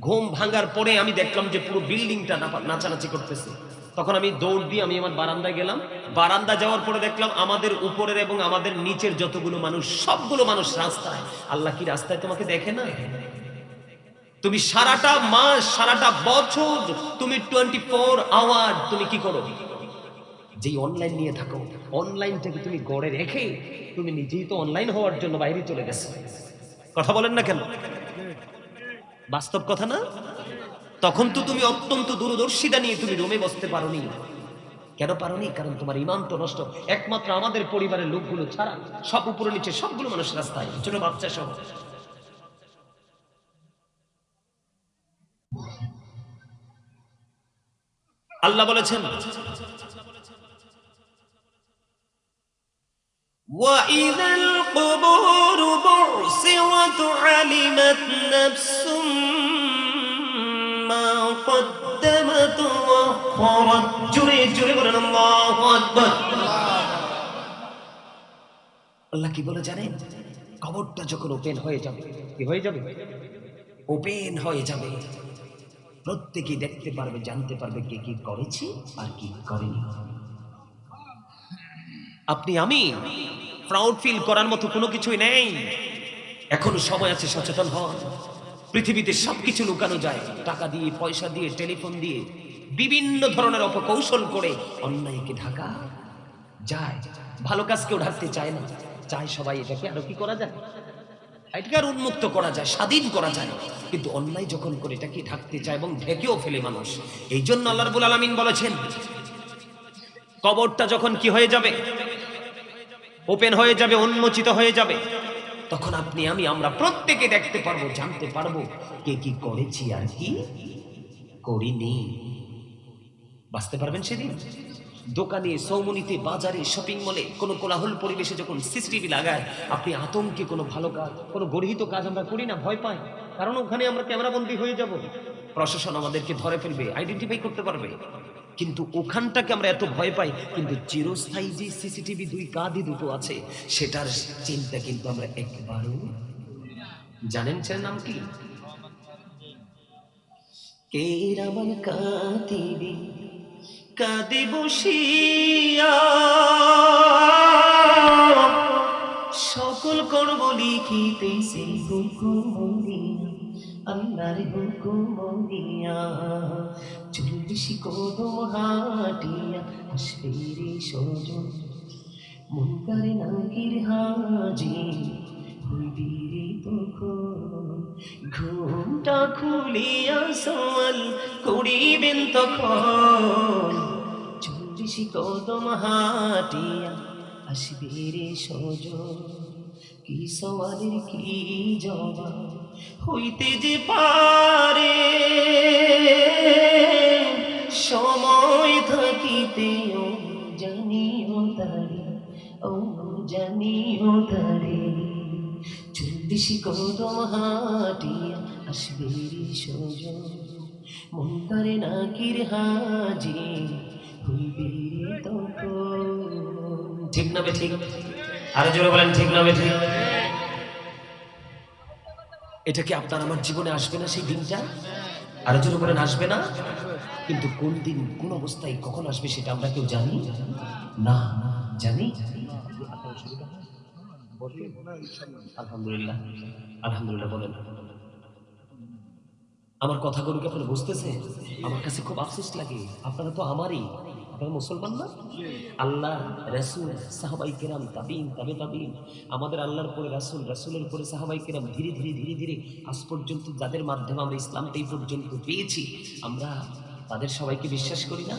ঘুম ভাঙার পরে আমি দেখলাম যে পুরো বিল্ডিংটা নাচানাচি করতেছে। তখন আমি দৌড় দিয়ে আমি আমার বারান্দায় গেলাম। বারান্দা যাওয়ার পরে দেখলাম আমাদের উপরের এবং আমাদের নিচের যতগুলো মানুষ, সবগুলো মানুষ রাস্তায়। আল্লাহ কি রাস্তায় তোমাকে দেখে না? তুমি সারাটা মাস, সারাটা বছর, তুমি 24 আওয়ার তুমি কি করো? যেই অনলাইন নিয়ে থাকো, অনলাইনটাকে তুমি গড়ে রেখে তুমি নিজেই তো অনলাইন হওয়ার জন্য বাইরে চলে গেছো। কথা বলেন না কেন? বাস্তব কথা না? তখন তো তুমি অত্যন্ত দূরদর্শিতা নিয়ে তুমি রুমে বসতে পারোনি। কেন পারোনি? কারণ তোমার ইমান তো নষ্ট। একমাত্র আমাদের পরিবারের লোকগুলো ছাড়া সব উপরে নিচে সবগুলো মানুষ রাস্তায়, ছোট বাচ্চা সহ। আল্লাহ বলেছেন, وَإِذَا الْقُبُورُ بُعْثِرَتْ عَلِمَتْ نَفْسٌ مَا قَدَّمَتْ وَأَخَّرَتْ। জোরে জোরে বলেন আল্লাহু আকবার। আল্লাহ কি বলে জানেন? কবরটা যখন ওপেন হয়ে যাবে, কি হয়ে যাবে? ওপেন হয়ে যাবে। প্রত্যেকেই দেখতে পারবে, জানতে পারবে কে কি করেছি আর কি করেনি। আপনি আমি প্রাউড ফিল করার মতো কোনো কিছুই নেই। এখনো সময় আছে, সচেতন হন। পৃথিবীতে সবকিছু লুকানো যায়, টাকা দিয়ে, পয়সা দিয়ে, টেলিফোন দিয়ে, বিভিন্ন ধরনের অপকৌশল করে অন্যায়কে ঢাকা যায়। ভালো কাজ কেউ ঢাকতে চায় না, চায় সবাই এটাকে আরো কি করা যায়, এটাকে আর উন্মুক্ত করা যায়, স্বাধীন করা যায়। কিন্তু অন্যায় যখন করে এটাকে ঢাকতে চায় এবং ঢেকেও ফেলে মানুষ। এই জন্য আল্লাহ রাব্বুল আলামিন বলেছেন, কবরটা যখন কি হয়ে যাবে, ওপেন হয়ে যাবে, উন্মোচিত হয়ে যাবে, তখন আপনি আমি আমরা প্রত্যেকে দেখতে পারবো, জানতে পারবো কে কি করেছি আর কি করিনি। বাঁচতে পারবেন সেদিন। দোকানে, সৌমনিতে, বাজারে, শপিং মলে কোনো কোলাহল পরিবেশে যখন সিসিটিভি লাগায়, আপনি আতঙ্কে কোনো ভালো কাজ, কোনো গর্হিত কাজ আমরা করি না, ভয় পাই। কারণ ওখানে আমরা ক্যামেরাবন্দী হয়ে যাব, প্রশাসন আমাদেরকে ধরে ফেলবে, আইডেন্টিফাই করতে পারবে। কিন্তু ওখানটাকে আমরা এত ভয় পাই, কিন্তু চিরস্থায়ী যে সিসিটিভি 2 কাঁধে দুটো আছে, সেটার চিন্তা কিন্তু আমরা একবারও জানেন। সেটার নাম কি? কে রামান কাঁদিবি কাঁদে বসিয়া, সকল করব লিখিতেছে হুকুম দিয়া, আল্লাহর হুকুম দিয়া। 40 কদম হাঁটিয়া আসবে রে সজন, মুনকার নাকির হাজির হইবি রে তখন। ঘুমটা খুলিয়া সওয়াল করিবেন তখন, 40 কদম হাঁটিয়া আসবে রে সজন। কি সওয়ালের কি জবাব হইতে যে পারে, সময় থাকিতেও জানিও তারে, ও জানিও তারে। 40 কদম হাঁটিয়া আসবে রে সজন, মুনকার নাকির হাজির হইবে রে তখন। ঠিক না বে ঠিক? আরো জোরে বলেন ঠিক না বে ঠিক? এটা কি আপনার আমার জীবনে আসবে না সেই দিনটা? আরো জোরে বলেন আসবে না? কিন্তু কোন দিন, কোন অবস্থায়, কখন আসবে সেটা আমরা কেউ জানি না। জানি? আলহামদুলিল্লাহ, আলহামদুলিল্লাহ বলেন। আমার কথাগুলো কি আপনারা বুঝতেছেন? আমার কাছে খুব আফসোস লাগে, আপনারা তো আমারই, আপনারা মুসলমান না? আল্লাহ, রাসূল, সাহাবায়ে কেরাম, তাবিঈন, তাবে তাবিঈন, আমাদের আল্লাহর পরে রাসূল, রাসূলের পরে সাহাবায়ে কেরাম, ধীরে ধীরে আজ পর্যন্ত যাদের মাধ্যমে আমরা ইসলামটা এই পর্যন্ত পেয়েছি, আমরা তাদের সবাইকে বিশ্বাস করি না?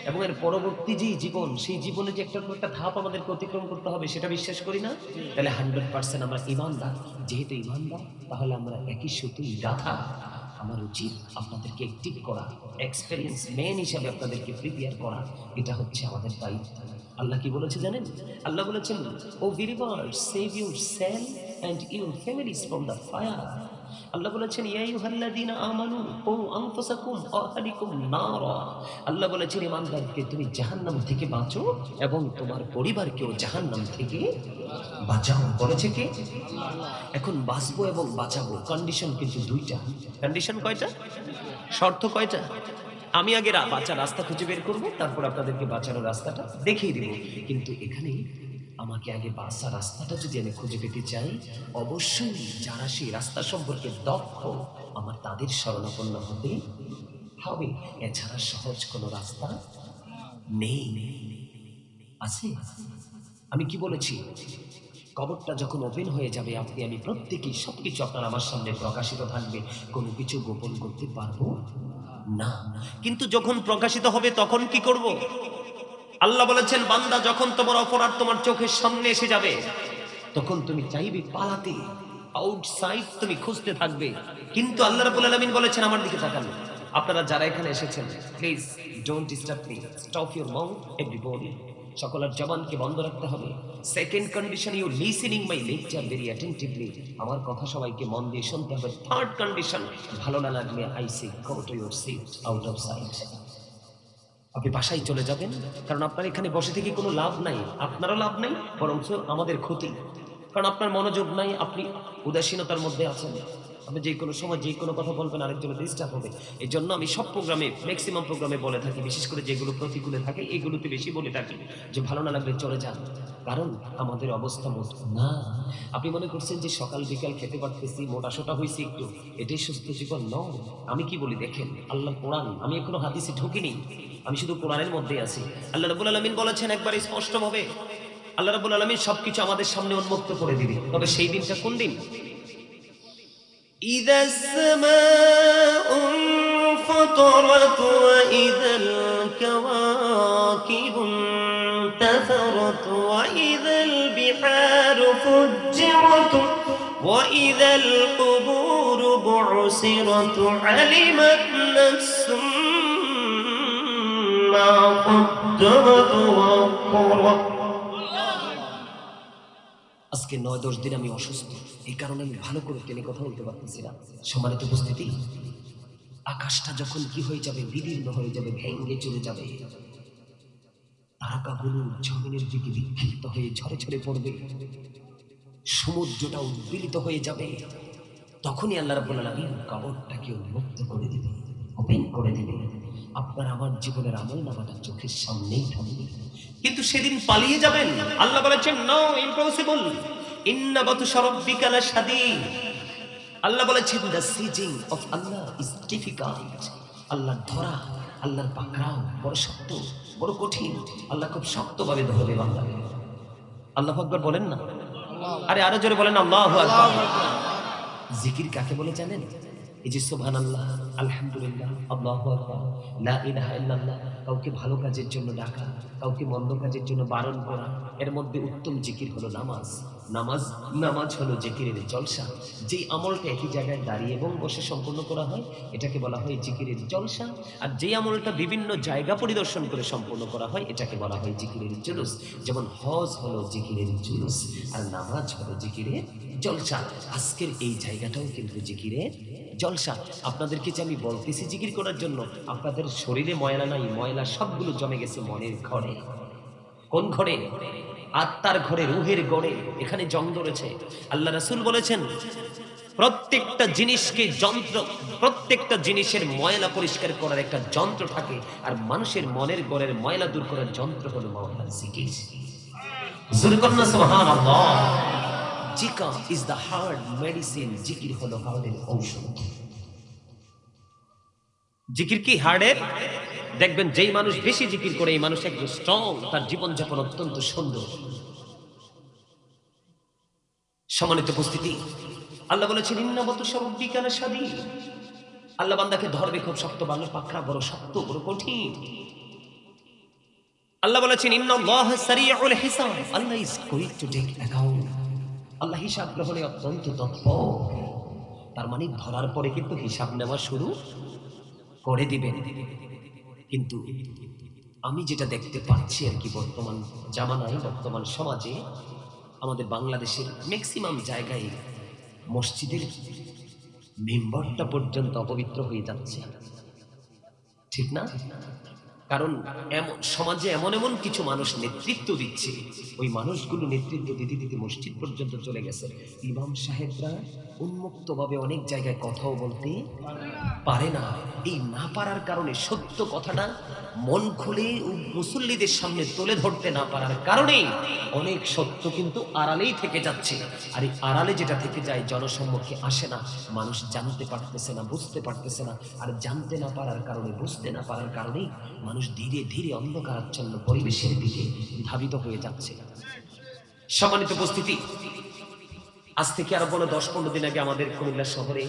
এবং এর পরবর্তী যে জীবন, সেই জীবনে যে একটা একটা ধাপ আমাদেরকে অতিক্রম করতে হবে সেটা বিশ্বাস করি না? তাহলে 100% আমরা ঈমানদার। যেহেতু ঈমানদার, তাহলে আমরা একই সুতোয় গাঁথা। আমার উচিত আপনাদেরকে অ্যাক্টিভ করা, এক্সপেরিয়েন্স ম্যান হিসাবে আপনাদেরকে প্রিপেয়ার করা। এটা হচ্ছে আমাদের দায়িত্ব। আল্লাহ কি বলেছে জানেন? আল্লাহ বলেছেন, O believers, save yourself and your families from the fire. Allah বলেছেন, ইয়া আইয়ুহাল্লাযীনা আমানু কু আনফুসাকুম ওয়া আহলিকুম নারা। আল্লাহ বলেছেন, ঈমানদারকে তুমি জাহান্নাম থেকে বাঁচো এবং তোমার পরিবারকেও জাহান্নাম থেকে বাঁচাও। বলেছে কে? এখন বাঁচবো এবং বাঁচাবো, কন্ডিশন কিন্তু দুইটা। কন্ডিশন কয়টা? শর্ত কয়টা? আমি আগে বাঁচার রাস্তা খুঁজে বের করবো, তারপর আপনাদেরকে বাঁচানোর রাস্তাটা দেখিয়ে দিব। কিন্তু এখানে আমাকে আগে বাঁচার রাস্তাটা যদি আমি খুঁজে পেতে চাই, অবশ্যই যারা সেই রাস্তা সম্পর্কে দক্ষ, আমার তাদের শরণাপন্ন হতে হবে। এছাড়া সহজ কোনো রাস্তা নেই। আছে? আমি কি বলেছি? কবরটা যখন ওপেন হয়ে যাবে, আপনি আমি প্রত্যেকেই সবকিছু আপনার আমার সামনে প্রকাশিত থাকবে, কোনো কিছু গোপন করতে পারবো না। কিন্তু যখন প্রকাশিত হবে তখন কি করব? আল্লাহ বলেছেন, বান্দা যখন তোমার অপরাধ তোমার চোখের সামনে এসে যাবে, তখন তুমি চাইবে পালাতে, আউটসাইড তুমি খুঁজতে থাকবে। কিন্তু আল্লাহ রাব্বুল আলামিন বলেছেন, আমার দিকে তাকান। আপনারা যারা এখানে এসেছেন, please don't disturb me, stop your mouth everybody. সকলের জবানকে বন্ধ রাখতে হবে। Second condition, you listening my lecture very attentively. আমার কথা সবাইকে মন দিয়ে শুনতে হবে। থার্ড কন্ডিশন, ভালো না লাগলে I say go to your seat out of sight. আপনি বাসায় চলে যাবেন, কারণ আপনার এখানে বসে থেকে কোনো লাভ নাই, আপনারও লাভ নাই, বরঞ্চ আমাদের ক্ষতি। কারণ আপনার মনোযোগ নাই, আপনি উদাসীনতার মধ্যে আছেন। আপনি যে কোনো সময় যে কোনো কথা বলবেন, আরেকজনের ডিস্টার্ব হবে। এই জন্য আমি সব প্রোগ্রামে, ম্যাক্সিমাম প্রোগ্রামে বলে থাকি, বিশেষ করে যেগুলো প্রতিকূলে থাকে এগুলোতে বেশি বলে থাকি যে ভালো না লাগলে চলে যান, কারণ আমাদের অবস্থা মোট না। আপনি মনে করছেন যে সকাল বিকাল খেতে পারতেছি, মোটা সোটা হয়েছি একটু, এটাই সুস্থ জীবন? নয়। আমি কি বলি দেখেন, আল্লাহ কোরআন, আমি এখনো হাদিসে ঢুকিনি, আমি শুধু কোরআনের মধ্যে আছি। আল্লাহ রাব্বুল আলামিন বলেছেন একবার স্পষ্টভাবে, আল্লাহ রাব্বুল আলামিন সবকিছু আমাদের সামনে উন্মুক্ত করে দিবে। তবে সেই দিনটা কোন দিন? ইযাস সামাউ ফাতারাত ওয়া ইযাল কাওয়াকিবু ইনতাসারাত ওয়া ইযাল বিহারু ফুজ্জিরাত ওয়া ইযাল কুবুরু বু'সিরাত আলিমাত নাফসুম মা কদ্দামাত ওয়া আখখারাত। আজকে 9-10 দিন আমি অসুস্থ, এই কারণে আমি ভালো করে টেনে কথা বলতে পারতেছি না। সম্মানিত উপস্থিতি, আকাশটা যখন কি হয়ে যাবে, বিদীর্ণ হয়ে যাবে, ভেঙে চলে যাবে, তারকাগুলো জমিনের দিকে বিক্ষিপ্ত হয়ে ঝরে ঝরে পড়বে, সমুদ্রটা উদ্বেলিত হয়ে যাবে, তখনই আল্লাহ রাব্বুল আলামিন কবরটাকে উন্মুক্ত করে দিবে, ওপেন করে দিবে। আপনার আমার জীবনের আমল নামাটা চোখের সামনেই থাকবে। কিন্তু সেদিন পালিয়ে যাবেন। আল্লাহ বলেছেন, নো, ইম্পসিবল, ইন্না বাতশা রাব্বিকা লাশাদীদ। আল্লাহ বলেছেন, the seizing of Allah is difficult. আল্লাহর ধরা, আল্লাহর পাকড়াও বড় শক্ত, বড় কঠিন। আল্লাহ খুব শক্তভাবে ধরবে বান্দাকে। আল্লাহু আকবার বলেন না? আরে আরো জোরে বলেন আল্লাহু আকবার। জিকির কাকে বলে জানেন? এই যে সুবহানাল্লাহ, আলহামদুলিল্লাহ, আল্লাহু আকবার, লা ইলাহা ইল্লাল্লাহ, কাউকে ভালো কাজের জন্য ডাকা, কাউকে মন্দ কাজের জন্য বারণ করা। এর মধ্যে উত্তম জিকির হলো নামাজ। নামাজ হলো জিকিরের জলসা। যেই আমলটা একই জায়গায় দাঁড়িয়ে এবং বসে সম্পন্ন করা হয়, এটাকে বলা হয় জিকিরের জলসা। আর যেই আমলটা বিভিন্ন জায়গা পরিদর্শন করে সম্পন্ন করা হয়, এটাকে বলা হয় জিকিরের জুলুস। যেমন হজ হলো জিকিরের জুলুস, আর নামাজ হলো জিকিরের জলসা। আজকের এই জায়গাটাও কিন্তু জিকিরের জলসা। আপনাদেরকে যে আমি বলতেছি জিকির করার জন্য, আপনাদের শরীরে ময়লা নাই, ময়লা সবগুলো জমে গেছে মনের ঘরে। কোন ঘরে? আত্মার ঘরে, রুহের ঘরে। এখানে জং ধরেছে। আল্লাহ রাসূল বলেছেন, প্রত্যেকটা জিনিসকে যন্ত্র, প্রত্যেকটা জিনিসের ময়লা পরিষ্কার করার একটা যন্ত্র থাকে, আর মানুষের মনের ঘরের ময়লা দূর করার যন্ত্র হলো মাওলার জিকির। জুরকন্না সুবহানাল্লাহ। জিকির ইজ দ্য হার্ট মেডিসিন। জিকির হলো হার্টের ঔষধ। জিকির কি হার্টের? দেখবেন যেই মানুষ বেশি জিকির করে, এই মানুষ একদম স্ট্রং, তার জীবনযাপন অত্যন্ত সুন্দর। সম্মানিত উপস্থিতি, আল্লাহ বলেছেন, ইন্না বাতশা রাব্বিকা লাশাদীদ। আল্লাহ বান্দাকে ধরবে খুব শক্ত, বাংলা পাকড়া বড় শক্ত, বড় কঠিন। আল্লাহ বলেছেন ইন্নাল্লাহা সারিউল হিসাব, Allah is going to take account, Allah হিসাব গ্রহণে অত্যন্ত তৎপর। তার মানে ধরার পরে কিন্তু হিসাব নেওয়া শুরু করে দিবেন। কিন্তু আমি যেটা দেখতে পাচ্ছি আর কি, বর্তমান জামানায়, বর্তমান সমাজে, আমাদের বাংলাদেশের ম্যাক্সিমাম জায়গায় মসজিদের মেম্বারটা পর্যন্ত অপবিত্র হয়ে যাচ্ছে, ঠিক না? কারণ এমন সমাজে এমন এমন কিছু মানুষ নেতৃত্ব দিচ্ছে, ওই মানুষগুলো নেতৃত্ব দিতে দিতে মসজিদ পর্যন্ত চলে গেছে। ইমাম সাহেবরা উন্মুক্তভাবে অনেক জায়গায় কথাও বলতে পারে না। এই না পারার কারণে, সত্য কথাটা মন খুলে মুসল্লিদের সামনে তুলে ধরতে না পারার কারণে অনেক সত্য কিন্তু আড়ালেই থেকে যাচ্ছে। আর এই আড়ালে যেটা থেকে যায়, জনসম্মুখে আসে না, মানুষ জানতে পারতেছে না, বুঝতে পারতেছে না। আর জানতে না পারার কারণে, বুঝতে না পারার কারণেই মানুষ ধীরে ধীরে অন্ধকারাচ্ছন্ন পরিবেশের দিকে ধাবিত হয়ে যাচ্ছে। সম্মানিত উপস্থিতি, আজ থেকে আরো বলো 10-15 দিন আগে আমাদের কুমিল্লা শহরে,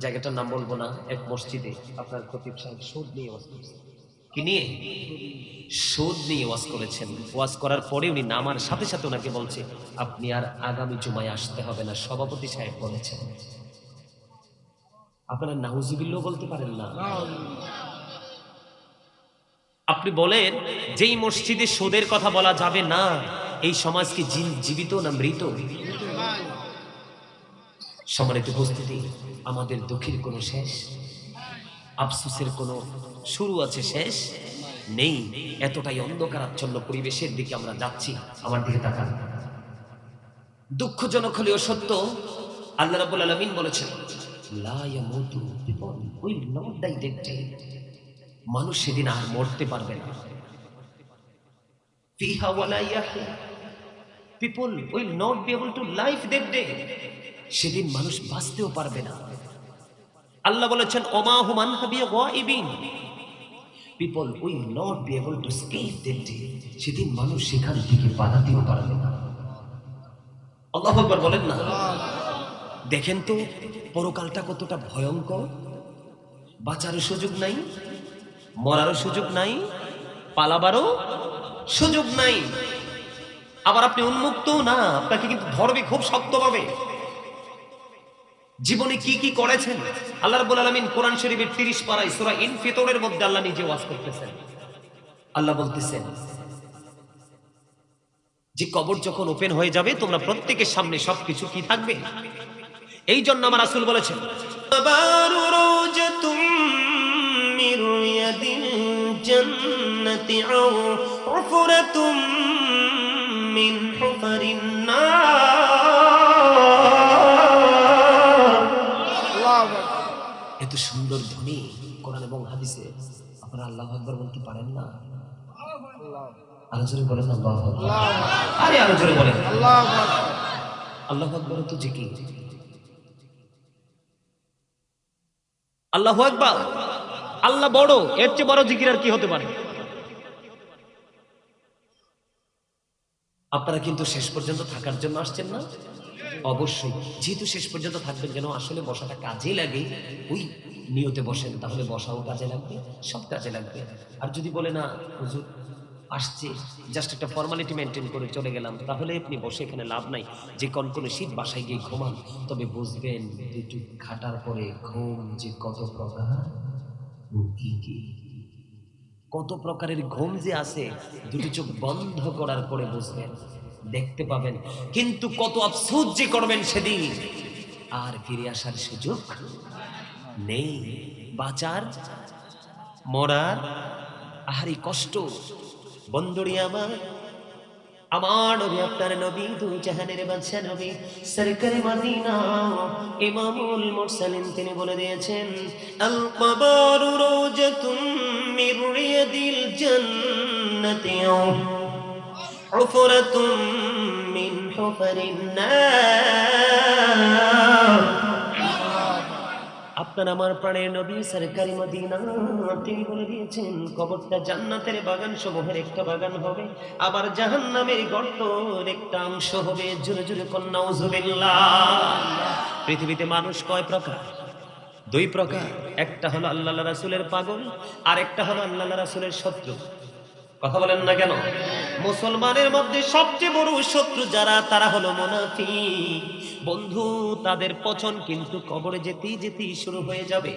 জায়গাটার নাম বলবো না, এক মসজিদে আপনার খতিব সাহেব সুদ নিয়ে ওয়াজ করেছেন। কি নিয়ে? সুদ নিয়ে ওয়াজ করেছেন। ওয়াজ করার পরে উনি নামার সাথে সাথে ওনাকে বলছে, আপনি আর আগামী জুমায় আসতে হবে না, সভাপতি সাহেব বলেছেন। আপনারা নাউজুবিল্লাহ বলতে পারেন না? আপনি বলেন, যেই মসজিদে সুদের কথা বলা যাবে না, এই সমাজ কি জীবিত না মৃত? সম্মানিত উপস্থিতি, আমাদের দুঃখের কোনো শেষ, আফসোসের কোনো শুরু আছে, শেষ নেই। এতটাই অন্ধকারাচ্ছন্ন পরিবেশের দিকে আমরা যাচ্ছি। আমার দিকে তাকান। দুঃখজনক হলেও সত্য, আল্লাহ রাব্বুল আলামিন বলেছেন, লা ইয়ামুতু, people will not die that day, মানুষ সেদিন আর মরতে পারবে না। ফিহা ওয়ালা ইয়াহয়া, people will not be able to live that day, সেদিন মানুষ বাঁচতেও পারবে না। আল্লাহ বলেছেন, ওমা হুম আনহা বিগাইবিন, people will not be able to escape that day, সেদিন মানুষ সেখান থেকে পালাতেও পারবে না। আল্লাহু আকবার বলেন না? দেখেন তো পরকালটা কতটা ভয়ঙ্কর। বাঁচারও সুযোগ নাই, মরারও সুযোগ নাই, পালাবারও সুযোগ নাই। আবার আপনি উন্মুক্ত না, আপনাকে কিন্তু ধরবে খুব শক্তভাবে। জীবনে কি কি করেছেন, আল্লাহ রাব্বুল আলামিন কোরআন শরীফের 30 পারায় সূরা ইনফিতরের মধ্যে আল্লাহ নিজে ওয়াজ করতেছেন। আল্লাহ বলতেছেন যে কবর যখন ওপেন হয়ে যাবে, তোমরা প্রত্যেকের সামনে সবকিছু কি থাকবে। এই জন্য আমার রাসূল বলেছেন, জান্নাতি আও উফরাতুম মিন হুফারিন নার। এত সুন্দর ধ্বনি কোরআন এবং হাদিসে, আপনারা আল্লাহু আকবার বলতে পারেন না? আরো জোরে বলেন আল্লাহু আকবার। আরে আরো জোরে বলেন আল্লাহু আকবার। আল্লাহু আকবার তো জিকির। আল্লাহু আকবার, আল্লাহ বড়, এর চেয়ে বড় জিকির আর কি হতে পারে? আপনারা কিন্তু শেষ পর্যন্ত থাকার জন্য আসছেন না? অবশ্যই, যেহেতু শেষ পর্যন্ত থাকবেন, যেন আসলে বসাটা কাজে লাগে, ওই নিয়তে বসেন, তাহলে বসাও কাজে লাগবে, সব কাজে লাগবে। আর যদি বলে না হুজুর আসছে, জাস্ট একটা ফর্মালিটি মেনটেন করে চলে গেলাম, তাহলে আপনি বসে এখানে লাভ নাই। যে কনকনে শীত, বাসায় গিয়ে ঘুমান, তবে বুঝবেন দুটো খাটার পরে ঘুম যে কত প্রকার, কত প্রকারের ঘুম যে আছে, দুটো চোখ বন্ধ করার পরে বুঝবেন, দেখতে পাবেন। কিন্তু কত আফসোস যে করবেন সেদিন, আর ফিরে আসার সুযোগ নেই। বাঁচার, মরার আহারি কষ্ট। বন্ধুরি আমার নবী, আপনার নবী, দুই জাহানের বাদশা নবী, সরকারে মদিনা, ইমামুল মুরসালিন, তিনি বলে দিয়েছেন, আল কবরু রাওজাতুম মির রিয়াদিল জান্নাতি উফরাতুম মিন হুফারিন নার। আপনার আমার প্রাণের নবী সরকারি মদিনা, তিনি বলে দিয়েছেন, কবরটা জান্নাতের বাগান সমূহের একটা বাগান হবে, আবার জাহান্নামের গর্তের একটা অংশ হবে। জোরে জোরে কন্যা নাউজুবিল্লাহ। পৃথিবীতে মানুষ কয় প্রকার? দুই প্রকার, একটা হলো আল্লাহ রাসূলের পাগল, আর একটা হলো আল্লাহ রাসূলের শত্রু। কথা বলেন না কেন? মুসলমানের মধ্যে সবচেয়ে বড় শত্রু যারা, তারা হলো মুনাফিক। বন্ধু, তাদের পচন কিন্তু কবরে যেতেই যেতেই শুরু হয়ে যাবে।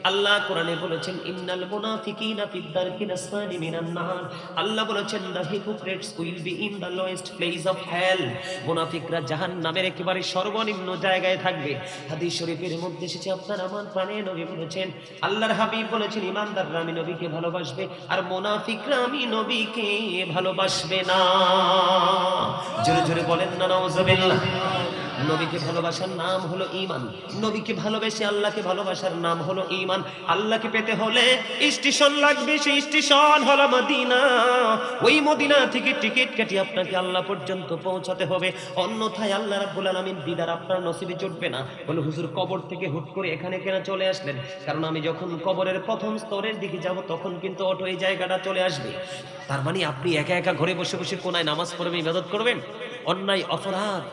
আল্লাহ কোরআনে বলেছেন, ইন্নাল মুনাফিকিনা ফিদ দারকিল আসফালি মিনান নার। আল্লাহ বলেছেন, the hypocrites will be in the lowest place of hell. মুনাফিকরা জাহান্নামের একেবারে সর্বনিম্ন জায়গায় থাকবে। হাদিস শরীফের মধ্যে এসেছে, আপনার আমার প্রাণে নবী বলেছেন, আল্লাহর হাবিব বলেছেন, ইমানদাররা আমি নবীকে ভালোবাসবে, আর মুনাফিকরা আমি নবীকে ভালোবাসবে না। জোরে জোরে বলেন না নাউজুবিল্লাহ। নবীকে ভালোবাসার নাম হলো ঈমান। নবীকে ভালোবেসে আল্লাহকে ভালোবাসার নাম হলো ঈমান। আল্লাহকে পেতে হলে স্টেশন লাগবে, সেই স্টেশন হলো মদিনা। ওই মদিনা থেকে টিকিট কেটে আপনাকে আল্লাহ পর্যন্ত পৌঁছাতে হবে, অন্যথায় আল্লাহ রাব্বুল আলামিন দিদার আপনার নসিবে জুটবে না। বলে, হুজুর কবর থেকে হুট করে এখানে কেন চলে আসলেন? কারণ আমি যখন কবরের প্রথম স্তরের দিকে যাব, তখন কিন্তু অটো এই জায়গাটা চলে আসবে। তার মানে আপনি একা একা ঘরে বসে বসে কোনায় নামাজ পড়বেন, ইবাদত করবেন, অন্যায় অপরাধ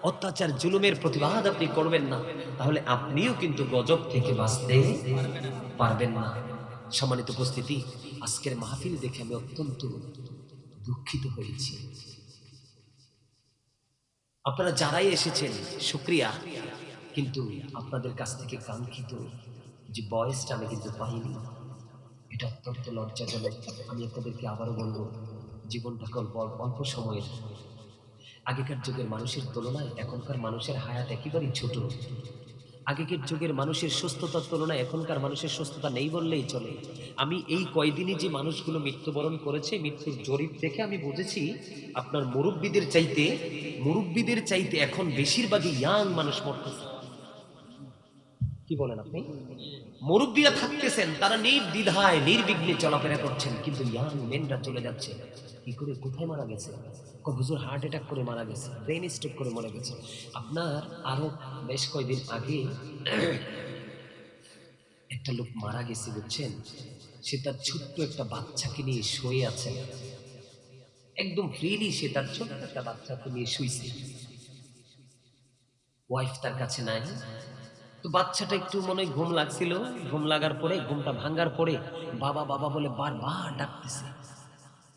অত্যাচার জুলুমের প্রতিবাদ আপনি করবেন না, তাহলে আপনিও কিন্তু গজব থেকে বাঁচতে পারবেন না। সম্মানিত উপস্থিতি, আজকের মাহফিল দেখে আমি অত্যন্ত দুঃখিত হয়েছি। আপনারা যারাই এসেছেন শুকরিয়া, কিন্তু আপনাদের কাছ থেকে কাঙ্ক্ষিত যে বয়সটা আমি কিন্তু পাইনি। এটা অত্যন্ত লজ্জাজনক। আমি আপনাদেরকে আবারও বলবো, জীবনটা অল্প সময়ের। আগেকার যুগের মানুষের তুলনায় এখনকার মানুষের হায়াত একেবারেই ছোট। আগেকার যুগের মানুষের সুস্থতার তুলনায় এখনকার মানুষের সুস্থতা নেই বললেই চলে। আমি এই কয়দিনই যে মানুষগুলো মৃত্যুবরণ করেছে, মৃত্যুর জরিপ দেখে আমি বুঝেছি, আপনার মুরব্বীদের চাইতে এখন বেশিরভাগই ইয়াং মানুষ মরতেছে। কি বলেন আপনি? মুরব্বীরা থাকতেছেন, তারা নির্দ্বিধায় নির্বিঘ্নে চলাফেরা করছেন, কিন্তু ইয়াং মেনরা চলে যাচ্ছে। কি করে, কোথায় মারা গেছে? হুজুর হার্ট অ্যাটাক করে মারা গেছে, ব্রেন স্ট্রোক করে মারা গেছে। আপনার আরো বেশ কয়েকদিন আগে একটা লোক মারা গেছে, বুঝছেন? সে তার ছোট্ট একটা বাচ্চাকে নিয়ে শুয়ে আছে, একদম ফ্রিলি সে তার ছোট্ট একটা বাচ্চাকে নিয়ে শুইছে। ওয়াইফ তার কাছে নাই। তো বাচ্চাটা একটু মনে হয় ঘুম লাগছিল, ঘুম লাগার পরে, ঘুমটা ভাঙ্গার পরে বাবা বাবা বলে বারবার ডাকতেছে,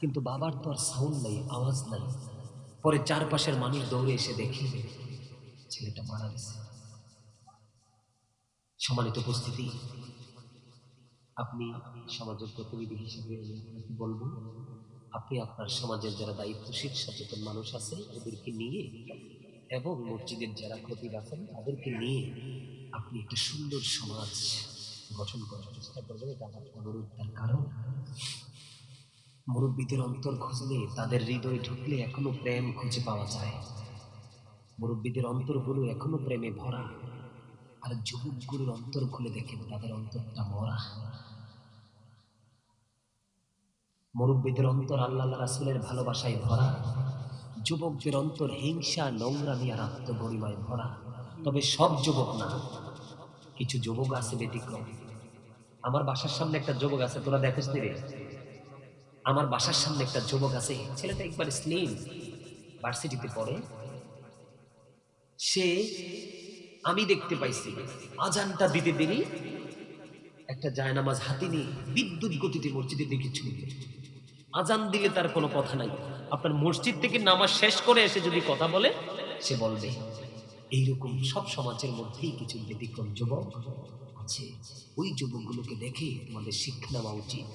কিন্তু বাবার তো আর সাউন্ড নাই, আওয়াজ নাই। পরে চারপাশের মানুষ দৌড়ে এসে দেখে ছেলেটা মারা গেছে। সম্মানিত উপস্থিতি, আপনি সমাজের প্রতিনিধি হিসেবে বলবো, আপনি আপনার সমাজের যারা দায়িত্বশীল সচেতন মানুষ আছে ওদেরকে নিয়ে, এবং মসজিদের যারা খতিব আছেন তাদেরকে নিয়ে আপনি একটা সুন্দর সমাজ গঠন করার চেষ্টা করবেন। এটা আমার অনুরোধ। তার কারণ, মুরব্বীদের অন্তর খুঁজলে, তাদের হৃদয়ে ঢুকলে এখনো প্রেম খুঁজে পাওয়া যায়। মুরব্বীদের অন্তরগুলো এখনো প্রেমে ভরা, আর যুবকগুলোর অন্তর খুলে দেখেন তাদের অন্তরটা মরা। মুরব্বীদের অন্তর আল্লাহ রাসূলের ভালোবাসায় ভরা, যুবকদের অন্তর হিংসা, নোংরামি আর আত্মগরিমায় ভরা। তবে সব যুবক না, কিছু যুবক আছে ব্যতিক্রম। আমার বাসার সামনে একটা যুবক আছে, তোরা দেখোস নি রে? আমার বাসার সামনে একটা যুবক আছে, ছেলেটা একবার স্লিম, ভার্সিটিতে পড়ে। সে, আমি দেখতে পাইছি, আজানটা দিতে দেরি একটা জায়নামাজ হাতে নিয়ে বিদ্যুৎ গতিতে মসজিদের দিকে ছুটে। আজান দিলে তার কোনো কথা নাই। আপনার মসজিদ থেকে নামাজ শেষ করে এসে যদি কথা বলে, সে বলবে। এইরকম সব সমাজের মধ্যেই কিছু ব্যতিক্রম যুবক আছে। ওই যুবকগুলোকে দেখে তোমাদের শিক্ষা নেওয়া উচিত।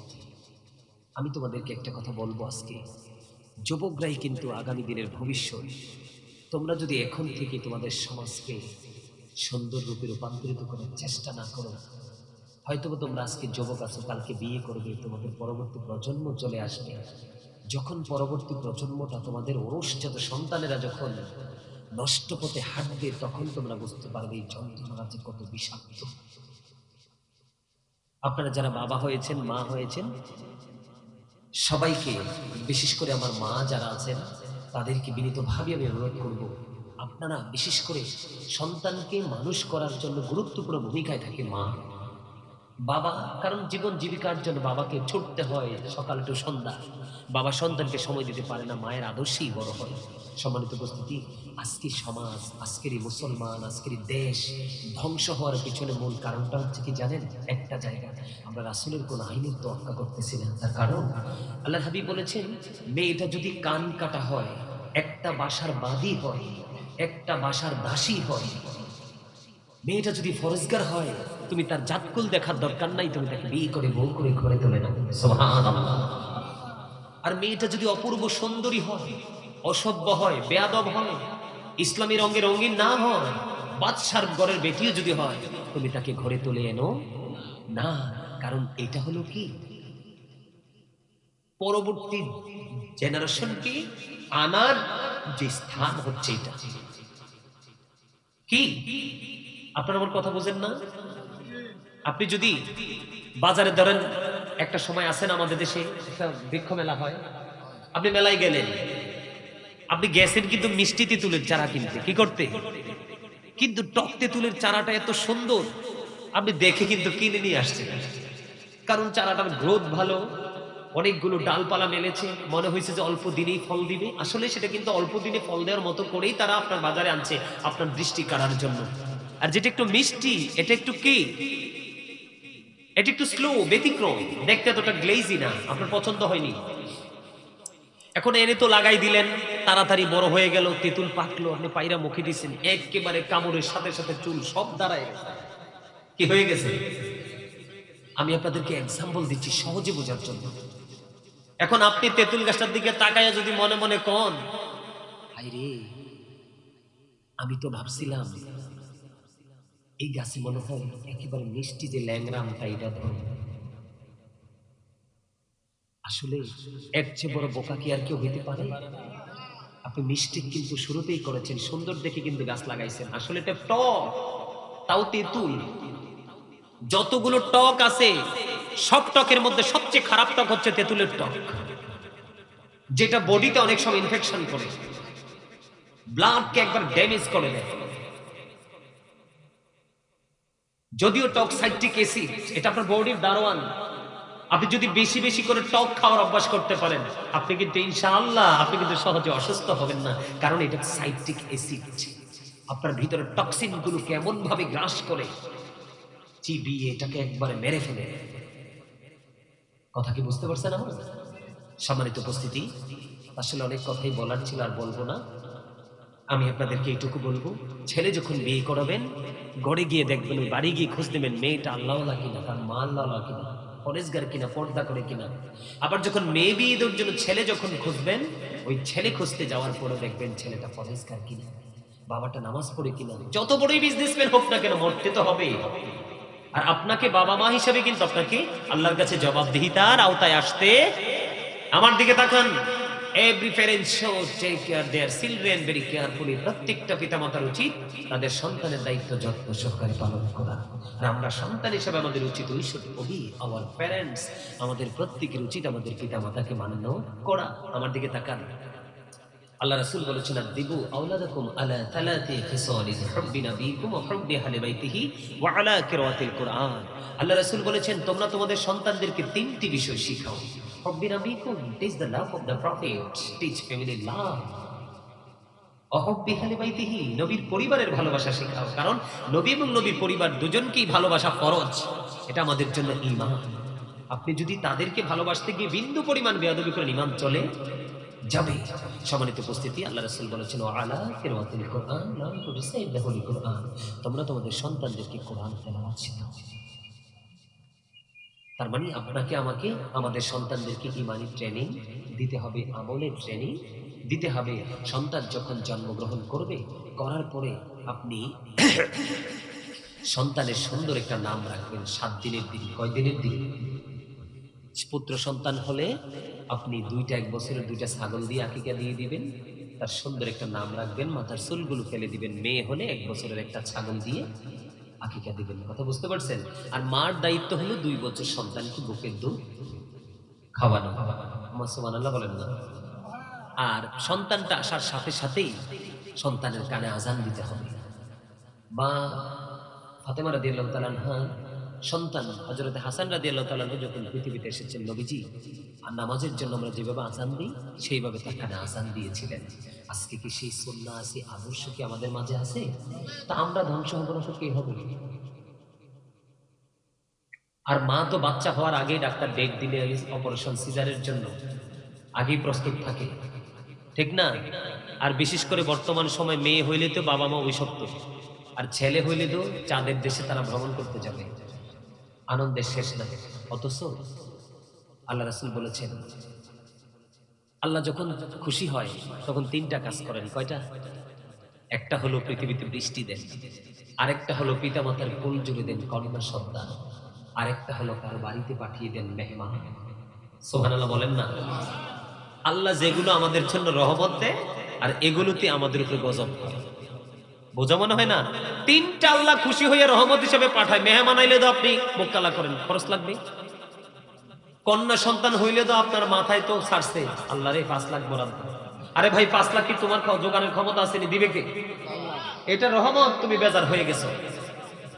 আমি তোমাদেরকে একটা কথা বলবো আজকে, যুবকরাই কিন্তু আগামী দিনের ভবিষ্যৎ। তোমরা যদি এখন থেকে তোমাদের সমাজকে সুন্দর রূপে রূপান্তরিত করার চেষ্টা না করো, হয়তো তোমরা আজকে যুবক আছো, কালকে বিয়ে করবে, তোমাদের পরবর্তী প্রজন্ম চলে আসবে। যখন পরবর্তী প্রজন্মটা, তোমাদের ওরসজাত সন্তানেরা যখন নষ্ট পথে হাঁটবে, তখন তোমরা বুঝতে পারবে এই যন্ত্রণা যে কত বিষাক্ত। আপনারা যারা বাবা হয়েছেন, মা হয়েছেন, সবাইকে, বিশেষ করে আমার মা যারা আছেন তাদেরকে বিনীতভাবে আমি অনুরোধ করব, আপনারা বিশেষ করে সন্তানকে মানুষ করার জন্য গুরুত্বপূর্ণ ভূমিকায় থাকে মা। বাবা, কারণ জীবন জীবিকার জন্য বাবাকে ছুটতে হয় সকাল টু সন্ধ্যা। বাবা সন্তানকে সময় দিতে পারে না, মায়ের আদর্শেই বড় হয়। সম্মানিত উপস্থিতি, আজকের সমাজ, আজকের এই মুসলমান, আজকের এই দেশ ধ্বংস হওয়ার পিছনে মূল কারণটা হচ্ছে কি জানেন? একটা জায়গা, আমরা রাসূলের কোন আইনের তোয়াক্কা করতেছি না। তার কারণ আল্লাহর হাবিব বলেছেন, মেয়েটা যদি কান কাটা হয়, একটা বাসার বাদী হয়, একটা বাসার দাসী হয়, মেয়েটা যদি ফরজগার হয়, তুমি তার জাতকুল দেখার দরকার নাই, তুমি তাকে বিয়ে করে বউ করে ঘরে তোলে না। সুবহানাল্লাহ। আর মেয়েটা যদি অপূর্ব সুন্দরী হয়, অসভ্য হয়, বেয়াদব হয়, ইসলামী রঙে রঙিন না হয়, বাদশার ঘরের বেটিও যদি হয়, তুমি তাকে ঘরে তুলে এনো না। কারণ এটা হলো কি, পরবর্তী জেনারেশনকে আনার যে স্থান হচ্ছে এটা। কি আপনারা আমার কথা বোঝেন না? আপনি যদি বাজারে ধরেন, একটা সময় আসেন আমাদের দেশে একটা বৃক্ষ মেলা হয়, আপনি মেলায় গেলেন, আপনি গেছেন কিন্তু মিষ্টি তেঁতুলের চারা কিনতে, কি করতে? কিন্তু টক তেঁতুলের চারাটা এত সুন্দর, আপনি দেখে কিন্তু কিনে নিয়ে আসছেন। কারণ চারাটার গ্রোথ ভালো, অনেকগুলো ডালপালা মেলেছে, মনে হয়েছে যে অল্প দিনেই ফল দিবে। আসলে সেটা কিন্তু অল্প দিনে ফল দেওয়ার মতো করেই তারা আপনার বাজারে আনছে আপনার দৃষ্টি কাড়ার জন্য। আর যেটা একটু মিষ্টি, এটা একটু কি, এটা একটু স্লো, ব্যতিক্রম, দেখতে এতটা গ্লেজি না, আপনার পছন্দ হয়নি। এখন এনে তো লাগাই দিলেন, তাড়াতাড়ি বড় হয়ে গেল, তেঁতুল পাকলো, আপনি পায়রা মুখে দিয়েছেন, একেবারে কামড়ের সাথে সাথে চুল সব দাঁড়ায় গেছে। কি হয়ে গেছে? আমি আপনাদেরকে এক্সাম্পল দিচ্ছি সহজে বোঝার জন্য। এখন আপনি তেঁতুল গাছটার দিকে তাকায়া যদি মনে মনে কন, আরে আমি তো ভাবছিলাম এই গাছে মনে হয় একেবারে মিষ্টি যে ল্যাংড়া আমটা, এটা ধরো। আসলে এর চেয়ে বড় বোকা কি আর কেউ হইতে পারে? আপনি মিষ্টি কিন্তু শুরুতেই করেছেন, সুন্দর দেখে কিন্তু গাছ লাগাইছেন, আসলে এটা টক, তাও তেঁতুল। যতগুলো টক আছে সব টকের মধ্যে সবচেয়ে খারাপ টক হচ্ছে তেঁতুলের টক, যেটা বডিতে অনেক সময় ইনফেকশন করে, ব্লাডকে একবার ড্যামেজ করে দেয়। যদিও টক সাইট্রিক অ্যাসিড, এটা আপনার বডির দারোয়ান। আপনি যদি বেশি বেশি করে টক খাওয়ার অভ্যাস করতে পারেন, আপনি কিন্তু ইনশাআল্লাহ আপনি কিন্তু সহজে অসুস্থ হবেন না। কারণ এটা সাইট্রিক অ্যাসিড আপনার ভিতরে টক্সিন গুলো কেমন ভাবে গ্রাস করে, চিবিয়ে এটাকে একবারে মেরে ফেলে। কথা কি বুঝতে পারছেন আমার? সম্মানিত উপস্থিতি, আসলে অনেক কথাই বলার ছিল, আর বলবো না। আমি আপনাদেরকে এইটুকু বলবো, ছেলে যখন বিয়ে করাবেন, গড়ে গিয়ে দেখবেন, ওই বাড়ি গিয়ে খোঁজ নেবেন মেয়েটা আল্লাহওয়ালা কিনা, তার মা আল্লাহওয়ালা কিনা, পরেশগার কিনা, পর্দা করে কিনা। আবার যখন মেয়ে বিয়ে দেওয়ার জন্য ছেলে যখন খুঁজবেন, ওই ছেলে খুঁজতে যাওয়ার পরে দেখবেন ছেলেটা পরেশগার কিনা, বাবাটা নামাজ পড়ে কিনা। যত বড়ই বিজনেসম্যান হোক না কেন, মরতে তো হবে। আর আপনাকে বাবা মা হিসেবে কিন্তু আপনাকে আল্লাহর কাছে জবাবদিহিতার আওতায় আসতে। আমার দিকে তাকান। Every parent should take care their children very carefully. প্রত্যেকটা পিতামাতার উচিত তাদের সন্তানের দায়িত্ব যত্ন সহকারে পালন করা। আর আমরা সন্তান হিসেবে আমাদের উচিত, we should obey our parents. আমাদের প্রত্যেকের উচিত আমাদের পিতামাতাকে মান্য করা। আমার দিকে তাকান। আল্লাহ রাসূল বলেছেন, আদিবু আওলাদাকুম আলা তালাতি খিসালিন, হুব্বি নবীকুম ওয়া হুব্বি আহলি বাইতিহি ওয়া আলা কিরাআতিল কুরআন। আল্লাহ রাসূল বলেছেন, তোমরা তোমাদের সন্তানদেরকে তিনটি বিষয় শিখাও। হুব্বি নবীকুম, teach the love of the prophet, teach family love. ওয়া হুব্বি আহলি বাইতিহি, নবীর পরিবারের ভালোবাসা শেখাও। কারণ নবী এবং নবীর পরিবার দুজনকেই ভালোবাসা ফরজ, এটা আমাদের জন্য ঈমান। আপনি যদি তাদেরকে ভালোবাসতে গিয়ে বিন্দু পরিমাণ বেয়াদবি করেন, ঈমান চলে যাবে। সম্মানিত উপস্থিতি, আল্লাহ রাসূল বলেছেন, আলা কিরাআতিল কুরআন লা তুসাইদ লাহুল কুরআন, তোমরা তোমাদের সন্তানদেরকে কোরআন তেলাওয়াত শেখাও। তার মানে আপনাকে আমাকে আমাদের সন্তানদেরকে ঈমানি ট্রেনিং দিতে হবে, আমলের ট্রেনিং দিতে হবে। সন্তান যখন জন্মগ্রহণ করবে, করার পরে আপনি সন্তানের সুন্দর একটা নাম রাখবেন। 7 দিনের দিন, কয় দিনের দিন? পুত্র সন্তান হলে আপনি 2টা 1 বছরের 2টা ছাগল দিয়ে আকিকা দিয়ে দিবেন, তার সুন্দর একটা নাম রাখবেন, মাথার চুলগুলো ফেলে দিবেন। মেয়ে হলে 1 বছরের একটা ছাগল দিয়ে আকিকা দিবেন। কথা বুঝতে পারছেন? আর মার দায়িত্ব হলো 2 বছর সন্তানকে বুকের দুধ খাওয়ানো। সুবহানাল্লাহ বলেন না? আর সন্তানটা আসার সাথে সাথেই সন্তানের কানে আজান দিতে হবে। মা ফাতেমা রাদিয়াল্লাহু তাআলা আনহা সন্তান হযরত হাসান রাদিয়াল্লাহু তাআলা আনহু যখন পৃথিবীতে এসেছেন নবীজি আর নামাজের জন্য আমরা যেভাবে আযান দিই সেইভাবে তার কানে আযান দিয়েছিলেন। আজকে কি সেই সুন্নাহ আছে, আদর্শ কি আমাদের মাঝে আছে? তা আমরা ধ্বংস হব না তো কে হবে? আর মা তো বাচ্চা হওয়ার আগেই ডাক্তার ডেট দিলে অপারেশন সিজারের জন্য আগেই প্রস্তুত থাকে, ঠিক না? আর বিশেষ করে বর্তমান সময় মেয়ে হইলে তো বাবা মা অভিশপ্ত, আর ছেলে হইলে তো চাঁদের দেশে তারা ভ্রমণ করতে যাবে, আনন্দের শেষ নাই। অথচ আল্লাহ রাসূল বলেছেন আল্লাহ যখন খুশি হয় তখন তিনটা কাজ করেন। কয়টা? একটা হলো পৃথিবীতে বৃষ্টি দেন, আরেকটা হলো পিতামাতার কোল জুড়ে দেন কন্যা সন্তান, আরেকটা হলো কারো বাড়িতে পাঠিয়ে দেন মেহমান। সুবহানাল্লাহ বলেন না? আল্লাহ যেগুলো আমাদের জন্য রহমত দেয় আর এগুলোতে আমাদের উপরে গজব করে, বোঝা মনে হয় না? তিনটা আল্লাহ খুশি হয়ে রহমত হিসেবে পাঠায়। মেহমান আইলে তো আপনি মুখ কালা করেন, খরচ লাগবে। কন্যা সন্তান হইলে তো আপনার মাথায় তো ছাড়ছে আল্লাহ রে 5 লাখ বরাদ্দ। আরে ভাই 5 লাখ কি তোমার জোগাড়ের ক্ষমতা আছে? নি দিবে কে? এটা রহমত, তুমি বেজার হয়ে গেছো।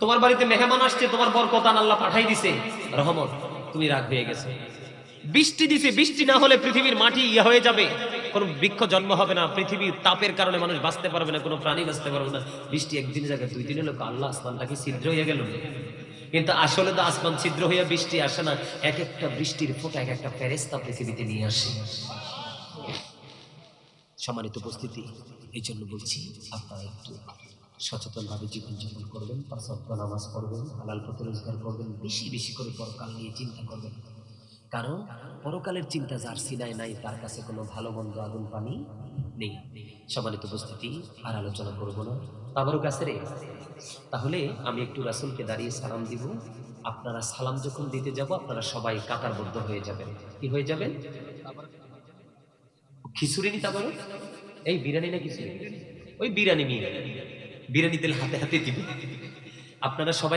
তোমার বাড়িতে মেহমান আসছে, তোমার বরকতান আল্লাহ পাঠাই দিছে, রহমত, তুমি রাগ হয়ে গেছো। বৃষ্টি দিছে, বৃষ্টি না হলে পৃথিবীর মাটি ইয়া হয়ে যাবে, কোনো বৃক্ষ জন্ম হবে না, পৃথিবীর তাপের কারণে মানুষ বাঁচতে পারবে না, কোনো প্রাণী বাঁচতে পারবে না। বৃষ্টি একদিনের জায়গায় 2 দিনের লোক, আল্লাহ আসমানটাকে ছিদ্র হয়ে গেল। কিন্তু আসলে তো আসমান ছিদ্র হইয়া বৃষ্টি আসে না, এক একটা বৃষ্টির ফোঁটা এক একটা ফেরেশতা পৃথিবীতে নিয়ে আসে। সম্মানিত উপস্থিতি, এই জন্য বলছি আপনারা একটু সচেতনভাবে জীবনযাপন করবেন, 5 ওয়াক্ত নামাজ পড়বেন, হালাল পথে রোজগার করবেন, বেশি বেশি করে পরকাল নিয়ে চিন্তা করবেন। কারণ পরকালের চিন্তা যার সিনায় নাই তার কাছে কোনো ভালো মন্দ আগুন পানি নেই। সম্মানিত উপস্থিতি, আর আলোচনা করব না, তাবারুক আছে রে। তাহলে আমি একটু রাসূলকে দাঁড়িয়ে সালাম দিব। আপনারা সালাম যখন দিতে যাব আপনারা সবাই কাতারবদ্ধ হয়ে যাবেন। কি হয়ে যাবেন? খিচুড়ি নি তাবারুক? এই বিরিয়ানি না খিচুড়ি? ওই বিরিয়ানি নিয়ে বিরিয়ানি তেল হাতে হাতে দিবে। আপনারা সবাই